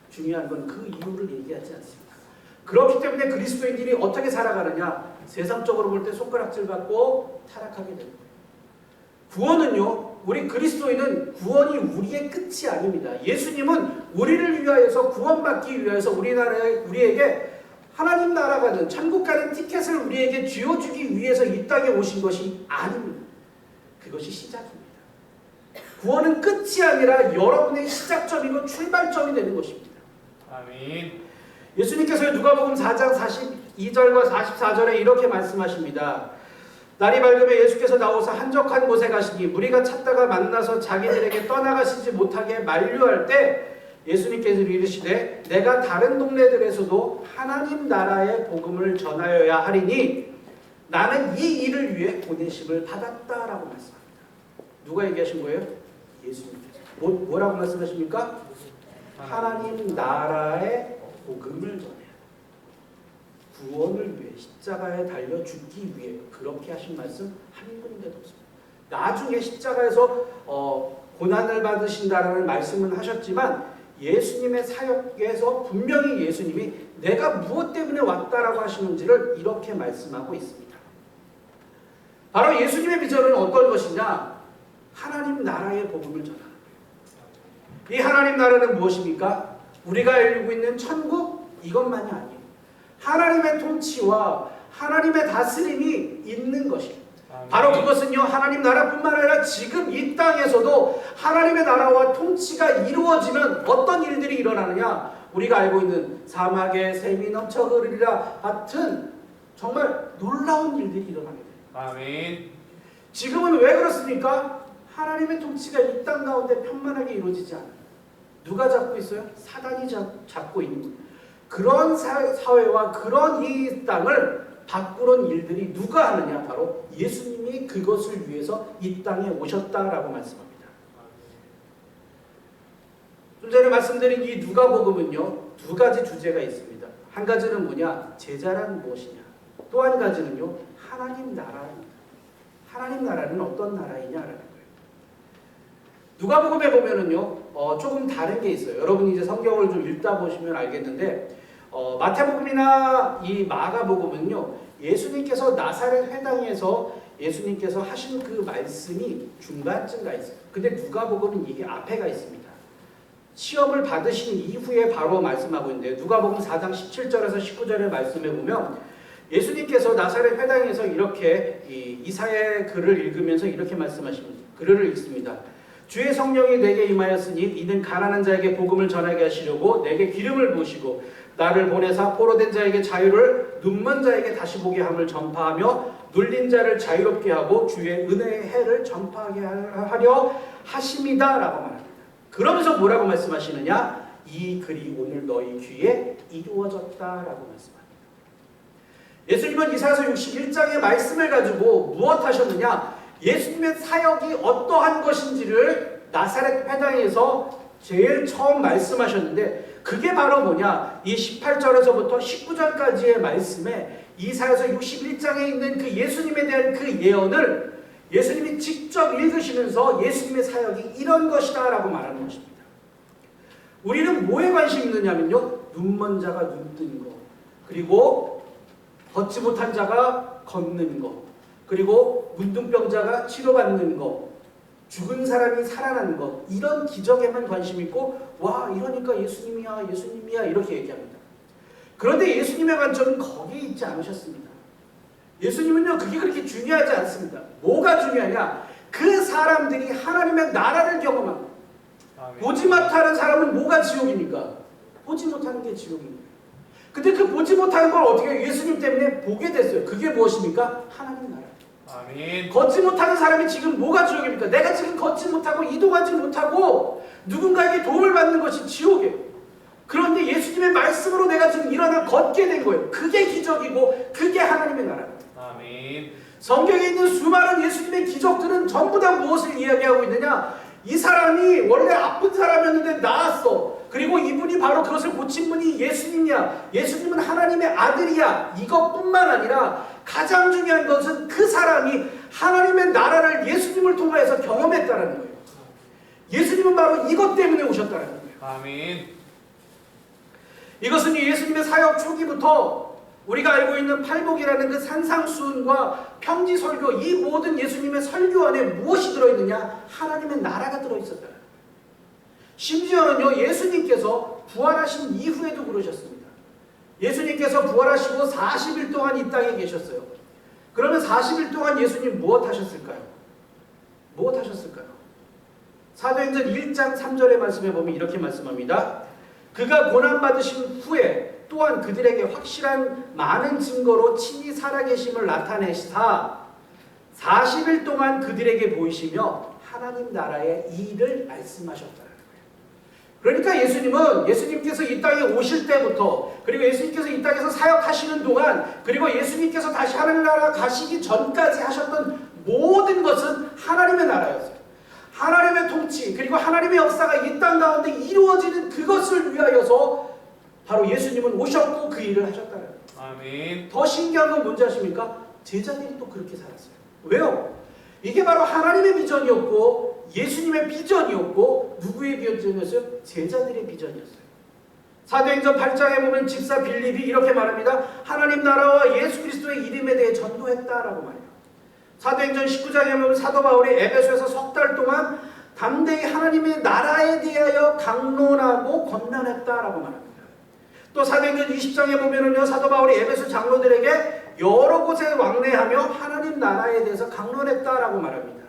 중요한 건 그 이유를 얘기하지 않습니다. 그렇기 때문에 그리스도인들이 어떻게 살아가느냐? 세상적으로 볼 때 손가락질 받고 타락하게 되는 거예요. 구원은요, 우리 그리스도인은 구원이 우리의 끝이 아닙니다. 예수님은 우리를 위하여서 구원받기 위해서 우리에게 하나님 나라 가는 천국 가는 티켓을 우리에게 쥐어주기 위해서 이 땅에 오신 것이 아닙니다. 그것이 시작입니다. 구원은 끝이 아니라 여러분의 시작점이고 출발점이 되는 것입니다. 아멘. 예수님께서 누가복음 4장 42절과 44절에 이렇게 말씀하십니다. 날이 밝으면 예수께서 나오사 한적한 곳에 가시니 무리가 찾다가 만나서 자기들에게 떠나가시지 못하게 만류할 때 예수님께서 이르시되 내가 다른 동네들에서도 하나님 나라의 복음을 전하여야 하리니 나는 이 일을 위해 보내심을 받았다라고 말씀합니다. 누가 얘기하신 거예요? 예수님께서. 뭐라고 말씀하십니까? 하나님 나라의 복음을 전해야 구원을 위해 십자가에 달려 죽기 위해 그렇게 하신 말씀 한 군데도 없습니다. 나중에 십자가에서 고난을 받으신다라는 말씀은 하셨지만 예수님의 사역에서 분명히 예수님이 내가 무엇 때문에 왔다라고 하시는지를 이렇게 말씀하고 있습니다. 바로 예수님의 비전은 어떤 것이냐? 하나님 나라의 복음을 전하는 거예요. 이 하나님 나라는 무엇입니까? 우리가 알고 있는 천국 이것만이 아니에요. 하나님의 통치와 하나님의 다스림이 있는 것입니다. 바로 그것은요, 하나님 나라뿐만 아니라 지금 이 땅에서도 하나님의 나라와 통치가 이루어지면 어떤 일들이 일어나느냐? 우리가 알고 있는 사막에 샘이 넘쳐 흐르리라 같은 정말 놀라운 일들이 일어나게 돼요. 아멘. 지금은 왜 그렇습니까? 하나님의 통치가 이 땅 가운데 편만하게 이루어지지 않아요. 누가 잡고 있어요? 사단이 잡고 있는 거예요. 그런 사회와 그런 이 땅을 바꾸는 일들이 누가 하느냐? 바로 예수님이 그것을 위해서 이 땅에 오셨다라고 말씀합니다. 좀 전에 말씀드린 이 누가복음은요, 두 가지 주제가 있습니다. 한 가지는 뭐냐? 제자란 무엇이냐? 또 한 가지는요, 하나님 나라입니다. 하나님 나라는 어떤 나라이냐라는 거예요. 누가복음에 보면은요, 조금 다른 게 있어요. 여러분이 이제 성경을 좀 읽다 보시면 알겠는데, 마태복음이나 이 마가복음은요, 예수님께서 나사렛 회당에서 예수님께서 하신 그 말씀이 중간쯤 가 있어요. 근데 누가복음은 이게 앞에 가 있습니다. 시험을 받으신 이후에 바로 말씀하고 있는데, 누가복음 4장 17절에서 19절의 말씀에 보면 예수님께서 나사렛 회당에서 이렇게 이사야의 글을 읽으면서 이렇게 말씀하십니다. 글을 읽습니다. 주의 성령이 내게 임하였으니 이는 가난한 자에게 복음을 전하게 하시려고 내게 기름을 부으시고 나를 보내사 포로된 자에게 자유를 눈먼 자에게 다시 보게 함을 전파하며 눌린 자를 자유롭게 하고 주의 은혜의 해를 전파하게 하려 하심이다 라고 말합니다. 그러면서 뭐라고 말씀하시느냐? 이 글이 오늘 너희 귀에 이루어졌다라고 말씀합니다. 예수님은 이사야서 61장의 말씀을 가지고 무엇 하셨느냐? 예수님의 사역이 어떠한 것인지를 나사렛 회당에서 제일 처음 말씀하셨는데, 그게 바로 뭐냐? 이 18절에서부터 19절까지의 말씀에 이사야서 61장에 있는 그 예수님에 대한 그 예언을 예수님이 직접 읽으시면서 예수님의 사역이 이런 것이다 라고 말하는 것입니다. 우리는 뭐에 관심이 있느냐면요, 눈먼 자가 눈 뜨는 거, 그리고 걷지 못한 자가 걷는 거, 그리고 문둥병자가 치료받는 거, 죽은 사람이 살아나는 거, 이런 기적에만 관심 있고, 와 이러니까 예수님이야 예수님이야 이렇게 얘기합니다. 그런데 예수님의 관점은 거기에 있지 않으셨습니다. 예수님은요, 그게 그렇게 중요하지 않습니다. 뭐가 중요하냐? 그 사람들이 하나님의 나라를 경험하고, 보지 못하는 사람은 뭐가 지옥입니까? 보지 못하는 게 지옥입니다. 근데 그 보지 못하는 걸 어떻게 예수님 때문에 보게 됐어요. 그게 무엇입니까? 하나님 나라. 아멘. 걷지 못하는 사람이 지금 뭐가 지옥입니까? 내가 지금 걷지 못하고 이동하지 못하고 누군가에게 도움을 받는 것이 지옥이에요. 그런데 예수님의 말씀으로 내가 지금 일어나 걷게 된 거예요. 그게 기적이고 그게 하나님의 나라입니다. 아멘. 성경에 있는 수많은 예수님의 기적들은 전부 다 무엇을 이야기하고 있느냐? 이 사람이 원래 아픈 사람이었는데 나았어. 그리고 이분이 바로 그것을 고친 분이 예수님이야. 예수님은 하나님의 아들이야. 이것뿐만 아니라 가장 중요한 것은 그 사람이 하나님의 나라를 예수님을 통해서 경험했다는 거예요. 예수님은 바로 이것 때문에 오셨다는 거예요. 아멘. 이것은 예수님의 사역 초기부터 우리가 알고 있는 팔복이라는 그 산상수훈과 평지설교, 이 모든 예수님의 설교 안에 무엇이 들어있느냐? 하나님의 나라가 들어있었다. 심지어는요, 예수님께서 부활하신 이후에도 그러셨습니다. 예수님께서 부활하시고 40일 동안 이 땅에 계셨어요. 그러면 40일 동안 예수님 무엇 하셨을까요? 무엇 하셨을까요? 사도행전 1장 3절의 말씀에 보면 이렇게 말씀합니다. 그가 고난받으신 후에 또한 그들에게 확실한 많은 증거로 친히 살아계심을 나타내시사 40일 동안 그들에게 보이시며 하나님 나라의 일을 말씀하셨다는 거예요. 그러니까 예수님께서 이 땅에 오실 때부터, 그리고 예수님께서 이 땅에서 사역하시는 동안, 그리고 예수님께서 다시 하늘 나라 가시기 전까지 하셨던 모든 것은 하나님의 나라였어요. 하나님의 통치, 그리고 하나님의 역사가 이 땅 가운데 이루어지는 그것을 위하여서 바로 예수님은 오셨고 그 일을 하셨다는 거예요. 아멘. 더 신기한 건 뭔지 아십니까? 제자들이 또 그렇게 살았어요. 왜요? 이게 바로 하나님의 비전이었고 예수님의 비전이었고 누구의 비전이었어요? 제자들의 비전이었어요. 사도행전 8장에 보면 집사 빌립이 이렇게 말합니다. 하나님 나라와 예수 그리스도의 이름에 대해 전도했다라고 말해요. 사도행전 19장에 보면 사도 바울이 에베소에서 석 달 동안 담대히 하나님의 나라에 대하여 강론하고 권면했다라고 말합니다. 또 사도행전 20장에 보면은요, 사도 바울이 에베소 장로들에게 여러 곳에 왕래하며 하나님 나라에 대해서 강론했다라고 말합니다.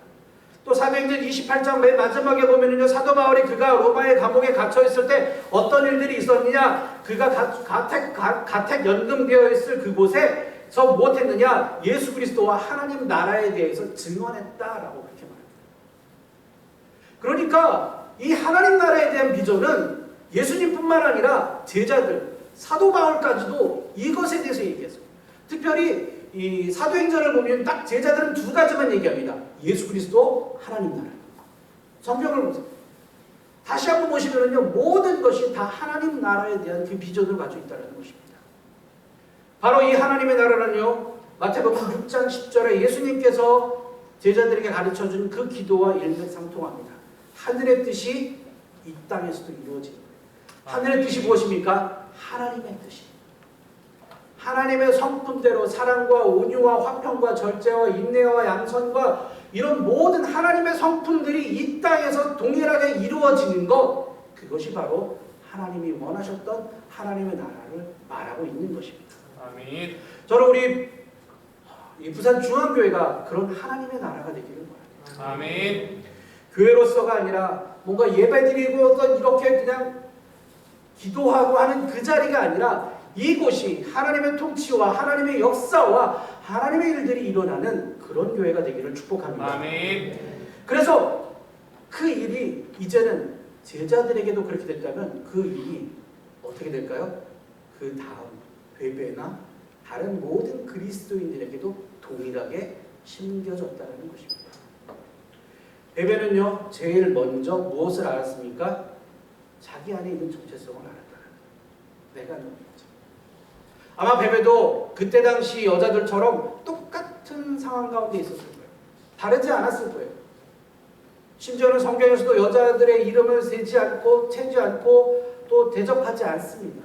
또 사도행전 28장 맨 마지막에 보면은요, 사도 바울이 그가 로마의 감옥에 갇혀 있을 때 어떤 일들이 있었느냐, 그가 가택 연금되어 있을 그곳에서 무엇했느냐, 예수 그리스도와 하나님 나라에 대해서 증언했다라고 그렇게 말합니다. 그러니까 이 하나님 나라에 대한 비전은 예수님뿐만 아니라 제자들, 사도 바울까지도 이것에 대해서 얘기했어요. 특별히 이 사도행전을 보면 딱 제자들은 두 가지만 얘기합니다. 예수 그리스도, 하나님 나라. 성경을 보세요. 다시 한번 보시면요, 모든 것이 다 하나님 나라에 대한 그 비전을 가지고 있다는 것입니다. 바로 이 하나님의 나라는요, 마태복음 6장 10절에 예수님께서 제자들에게 가르쳐준 그 기도와 일맥상통합니다. 하늘의 뜻이 이 땅에서도 이루어지는 거예요. 하늘의 뜻이 무엇입니까? 하나님의 뜻이. 하나님의 성품대로 사랑과 온유와 화평과 절제와 인내와 양선과 이런 모든 하나님의 성품들이 이 땅에서 동일하게 이루어지는 것, 그것이 바로 하나님이 원하셨던 하나님의 나라를 말하고 있는 것입니다. 아멘. 저는 우리 이 부산 중앙교회가 그런 하나님의 나라가 되기를 바랍니다. 아멘. 교회로서가 아니라 뭔가 예배드리고 어떤 이렇게 그냥 기도하고 하는 그 자리가 아니라 이곳이 하나님의 통치와 하나님의 역사와 하나님의 일들이 일어나는 그런 교회가 되기를 축복합니다. 아멘. 그래서 그 일이 이제는 제자들에게도 그렇게 됐다면 그 일이 어떻게 될까요? 그 다음 베베나 다른 모든 그리스도인들에게도 동일하게 심겨졌다는 것입니다. 베베는요, 제일 먼저 무엇을 알았습니까? 자기 안에 있는 정체성을 알았다는 거예요. 내가 누구인지. 아마 베베도 그때 당시 여자들처럼 똑같은 상황 가운데 있었을 거예요. 다르지 않았을 거예요. 심지어는 성경에서도 여자들의 이름을 세지 않고 채지 않고 또 대접하지 않습니다.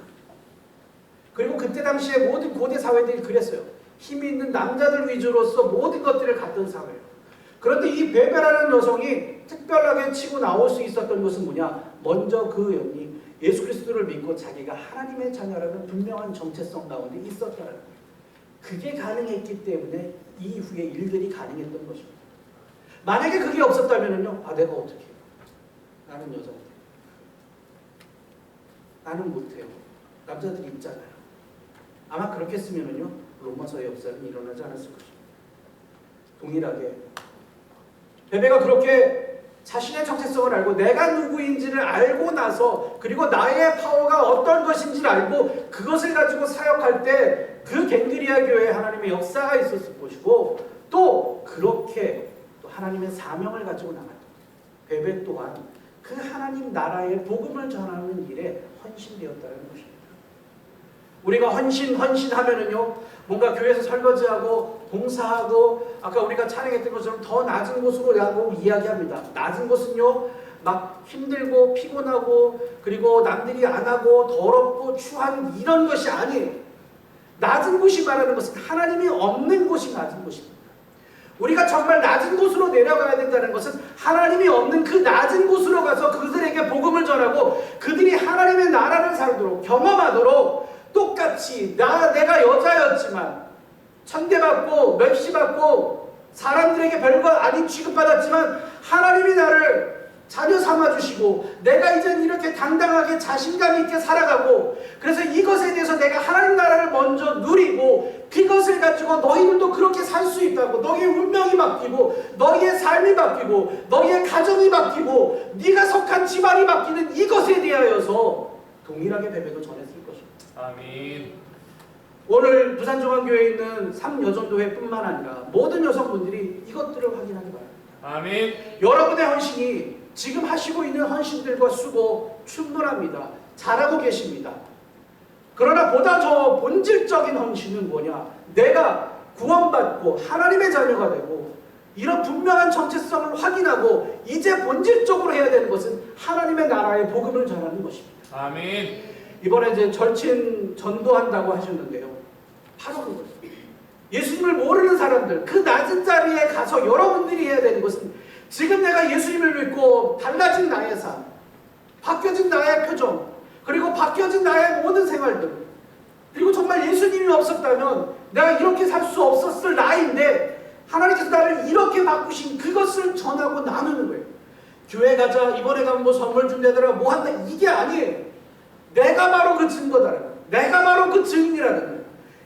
그리고 그때 당시에 모든 고대 사회들이 그랬어요. 힘이 있는 남자들 위주로서 모든 것들을 갖던 사회예요. 그런데 이 베베라는 여성이 특별하게 치고 나올 수 있었던 것은 뭐냐? 먼저 그 여인이 예수 그리스도를 믿고 자기가 하나님의 자녀라는 분명한 정체성 가운데 있었다는 거예요. 그게 가능했기 때문에 이후에 일들이 가능했던 것입니다. 만약에 그게 없었다면요, 내가 어떻게 해요? 나는 여자인데. 나는 못해요. 남자들이 있잖아요. 아마 그렇게 했으면요, 로마서의 역사는 일어나지 않았을 것입니다. 동일하게 베베가 그렇게 자신의 정체성을 알고 내가 누구인지를 알고 나서, 그리고 나의 파워가 어떤 것인지를 알고 그것을 가지고 사역할 때 그 갱그리아 교회에 하나님의 역사가 있었을 것이고, 또 그렇게 또 하나님의 사명을 가지고 나갔던 베베 또한 그 하나님 나라의 복음을 전하는 일에 헌신되었다는 것입니다. 우리가 헌신하면은요, 뭔가 교회에서 설거지하고 봉사하고 아까 우리가 찬양했던 것처럼 더 낮은 곳으로 가고 이야기합니다. 낮은 곳은요, 막 힘들고 피곤하고 그리고 남들이 안 하고 더럽고 추한 이런 것이 아니에요. 낮은 곳이 말하는 것은 하나님이 없는 곳이 낮은 곳입니다. 우리가 정말 낮은 곳으로 내려가야 된다는 것은 하나님이 없는 그 낮은 곳으로 가서 그들에게 복음을 전하고 그들이 하나님의 나라를 살도록 경험하도록, 똑같이 내가 여자였지만 천대받고 멸시받고 사람들에게 별거 아닌 취급받았지만 하나님이 나를 자녀 삼아주시고 내가 이제 이렇게 당당하게 자신감 있게 살아가고 그래서 이것에 대해서 내가 하나님 나라를 먼저 누리고 그것을 가지고 너희들도 그렇게 살 수 있다고 너희의 운명이 바뀌고 너희의 삶이 바뀌고 너희의 가정이 바뀌고 네가 속한 집안이 바뀌는 이것에 대하여서 동일하게 베베도 전했을 것입니다. 아멘. 오늘 부산중앙교회에 있는 3여전도회뿐만 아니라 모든 여성분들이 이것들을 확인하기 바랍니다. 아멘. 여러분의 헌신이 지금 하시고 있는 헌신들과 수고 충분합니다. 잘하고 계십니다. 그러나 보다 더 본질적인 헌신은 뭐냐? 내가 구원받고 하나님의 자녀가 되고 이런 분명한 정체성을 확인하고 이제 본질적으로 해야 되는 것은 하나님의 나라의 복음을 전하는 것입니다. 아멘. 이번에 이제 절친 전도한다고 하셨는데요. 바로 그거예요. 예수님을 모르는 사람들, 그 낮은 자리에 가서 여러분들이 해야 되는 것은 지금 내가 예수님을 믿고 달라진 나의 삶, 바뀌어진 나의 표정, 그리고 바뀌어진 나의 모든 생활들, 그리고 정말 예수님이 없었다면 내가 이렇게 살 수 없었을 나인데 하나님께서 나를 이렇게 바꾸신 그것을 전하고 나누는 거예요. 교회 가자, 이번에 가면 뭐 선물 준다더라, 뭐 한다, 이게 아니에요. 내가 바로 그 증거다라는 거예요. 내가 바로 그 증인이라는 거예요.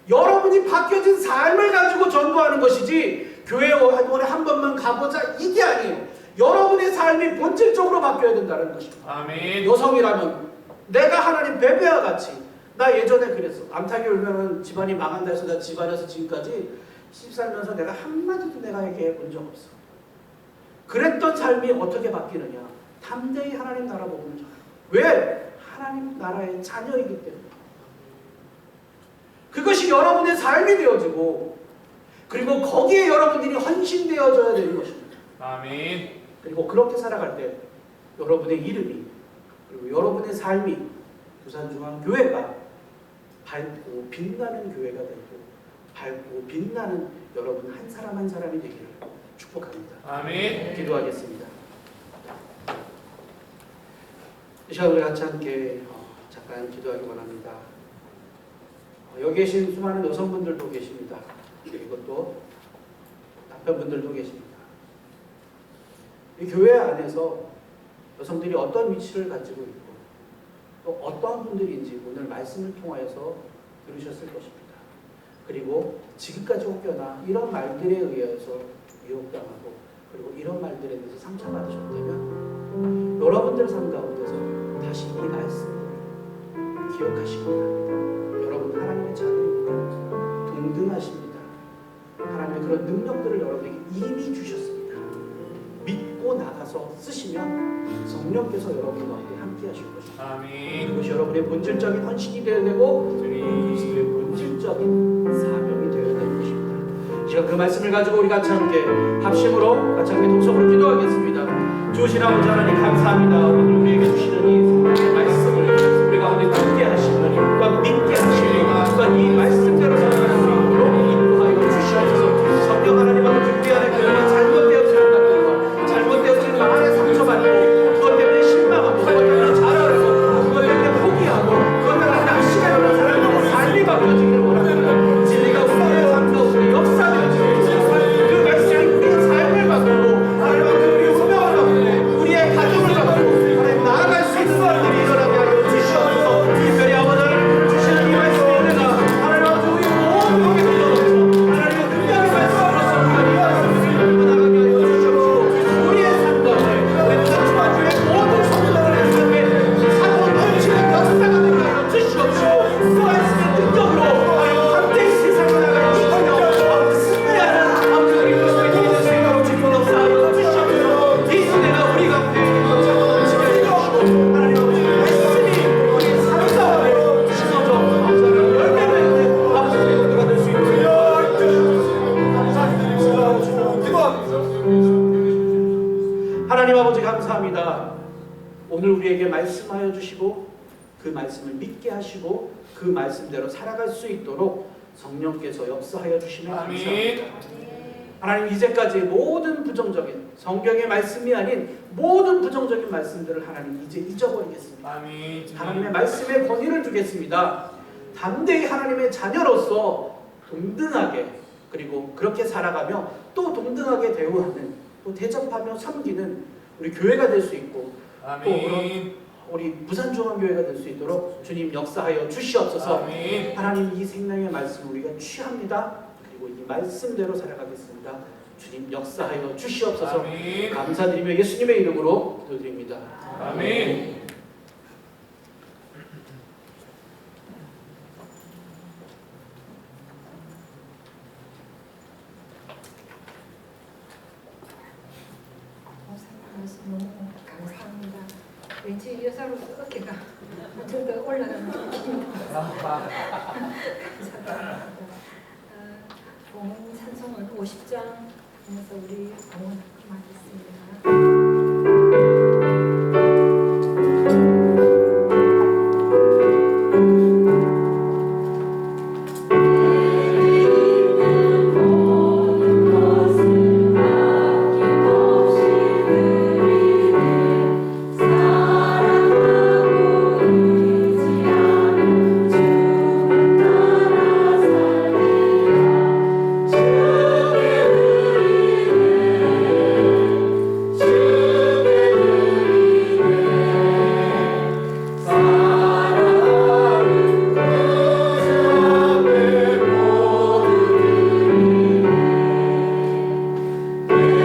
여러분이 바뀌어진 삶을 가지고 전도하는 것이지 교회에 이번에 한 번만 가보자 이게 아니에요. 여러분의 삶이 본질적으로 바뀌어야 된다는 것입니다. 아멘. 여성이라면 내가 하나님 베베와 같이 나 예전에 그랬어. 암탉이 울면은 집안이 망한다 해서 나 집안에서 지금까지 살면서 내가 한마디도 내가 얘기해 적 없어. 그랬던 삶이 어떻게 바뀌느냐? 담대히 하나님 나라 복음을 전하는 거예요. 왜? 하나님 나라의 자녀이기 때문에. 그것이 여러분의 삶이 되어지고 그리고 거기에 여러분들이 헌신되어져야 되는 것입니다. 아멘. 그리고 그렇게 살아갈 때 여러분의 이름이 그리고 여러분의 삶이 부산중앙교회가 밝고 빛나는 교회가 되고 밝고 빛나는 여러분 한 사람 한 사람이 되기를 축복합니다. 아멘. 기도하겠습니다. 이 시간 우리 같이 함께 잠깐 기도하기 원합니다. 여기 계신 수많은 여성분들도 계십니다. 그리고 또 남편분들도 계십니다. 이 교회 안에서 여성들이 어떤 위치를 가지고 있고 또 어떠한 분들인지 오늘 말씀을 통하여서 들으셨을 것입니다. 그리고 지금까지 혹여나 이런 말들에 의해서 유혹당하고 그리고 이런 말들에 대해서 상처받으셨다면 여러분들 삶 가운데서 다시 이 말씀을 기억하시기 바랍니다. 여러분 하나님의 자녀입니다. 동등하십니다. 하나님의 그런 능력들을 여러분에게 이미 주셨습니다. 믿고 나가서 쓰시면 성령께서 여러분과 함께 하실 것입니다. 아멘. 그것이 여러분의 본질적인 헌신이 되어야 되고 그리스도의 본질적인 사명이 되어야 되는 것입니다. 시간 그 말씀을 가지고 우리 같이 함께 합심으로 같이 함께 동성으로 기도하겠습니다. 주신 아버지 하나님 감사합니다. 오늘 우리에게 주시는 이 말씀을 우리 가운데 듣게 하시는 또한 믿게 하시는 또한 이 말씀대로 살아갈 수 있도록 인도하여 주시옵소서. 성령 하나님 앞에 준비하는 그 잘못되어지는 것들과 잘못되어지는 말에 상처받고 그것 때문에 실망하고 그것 때문에 자라고 그것 때문에 포기하고 그것 때문에 낚시가 되는 사람들의 삶이 바뀌어지기를 원합니다. 진리가 우리의 삶 가운데 역사되어지고 그 말씀이 우리의 삶을 바꾸고 하나님 앞에 우리의 소명을 바꾸고 우리의 가정을 바꾸고 하나님 나아갈 수 있는 사람들이 일어나게 하여 주시옵소서. 특별히 아버지 하나님 주시는 이 말씀의 은혜가 하나님 아버지 우리 모든 영에 흘러넘쳐 하나님의 능력의 말씀으로서 우리가 이 말씀을 들고 나가게 하여 주시옵소서. 우리의 삶 가운데 우리 부산중앙교회 모든 성도들의 삶에 사고 넘치는 역사가 되게 하여 주시옵소서. 그 말씀의 능력으로 하나님 함께 세상을 나갈 이기며 승리하는 아버지 그리스도의 믿는 생각으로 주님 역사하여 주시옵소서. 이 시대가 우리 가운데 역사가 넘치게 해주시고 하나님 아버지 말씀이 우리 삶 가운데 심어져 아버지 하나님 열매를 맺는 아버지 그리스도가 될 수 있도록 하나님 아버지 감사합니다. 오늘 우리에게 말씀하여 주시고 그 말씀을 믿게 하시고 그 말씀대로 살아갈 수 있도록 성령께서 역사하여 주시면 아멘. 감사합니다. 하나님 이제까지 모든 부정적인 성경의 말씀이 아닌 모든 부정적인 말씀들을 하나님 이제 잊어버리겠습니다. 아멘. 하나님의 말씀에 권위를 두겠습니다. 담대히 하나님의 자녀로서 동등하게 그리고 그렇게 살아가며 또 동등하게 대우하는 또 대접하며 섬기는 우리 교회가 될 수 있고 아멘. 우리 부산중앙교회가 될 수 있도록 주님 역사하여 주시옵소서. 아멘. 하나님 이 생명의 말씀을 우리가 취합니다. 그리고 이 말씀대로 살아가겠습니다. 주님 역사하여 주시옵소서. 아멘. 감사드리며 예수님의 이름으로 기도드립니다. 아멘. 말씀 너무 감사합니다. 왠지 여자로서 어깨가 엄청 더 올라가는 느낌입니다. 감사합니다. 봉헌 찬송은 50장 하면서 우리 봉헌하겠습니다.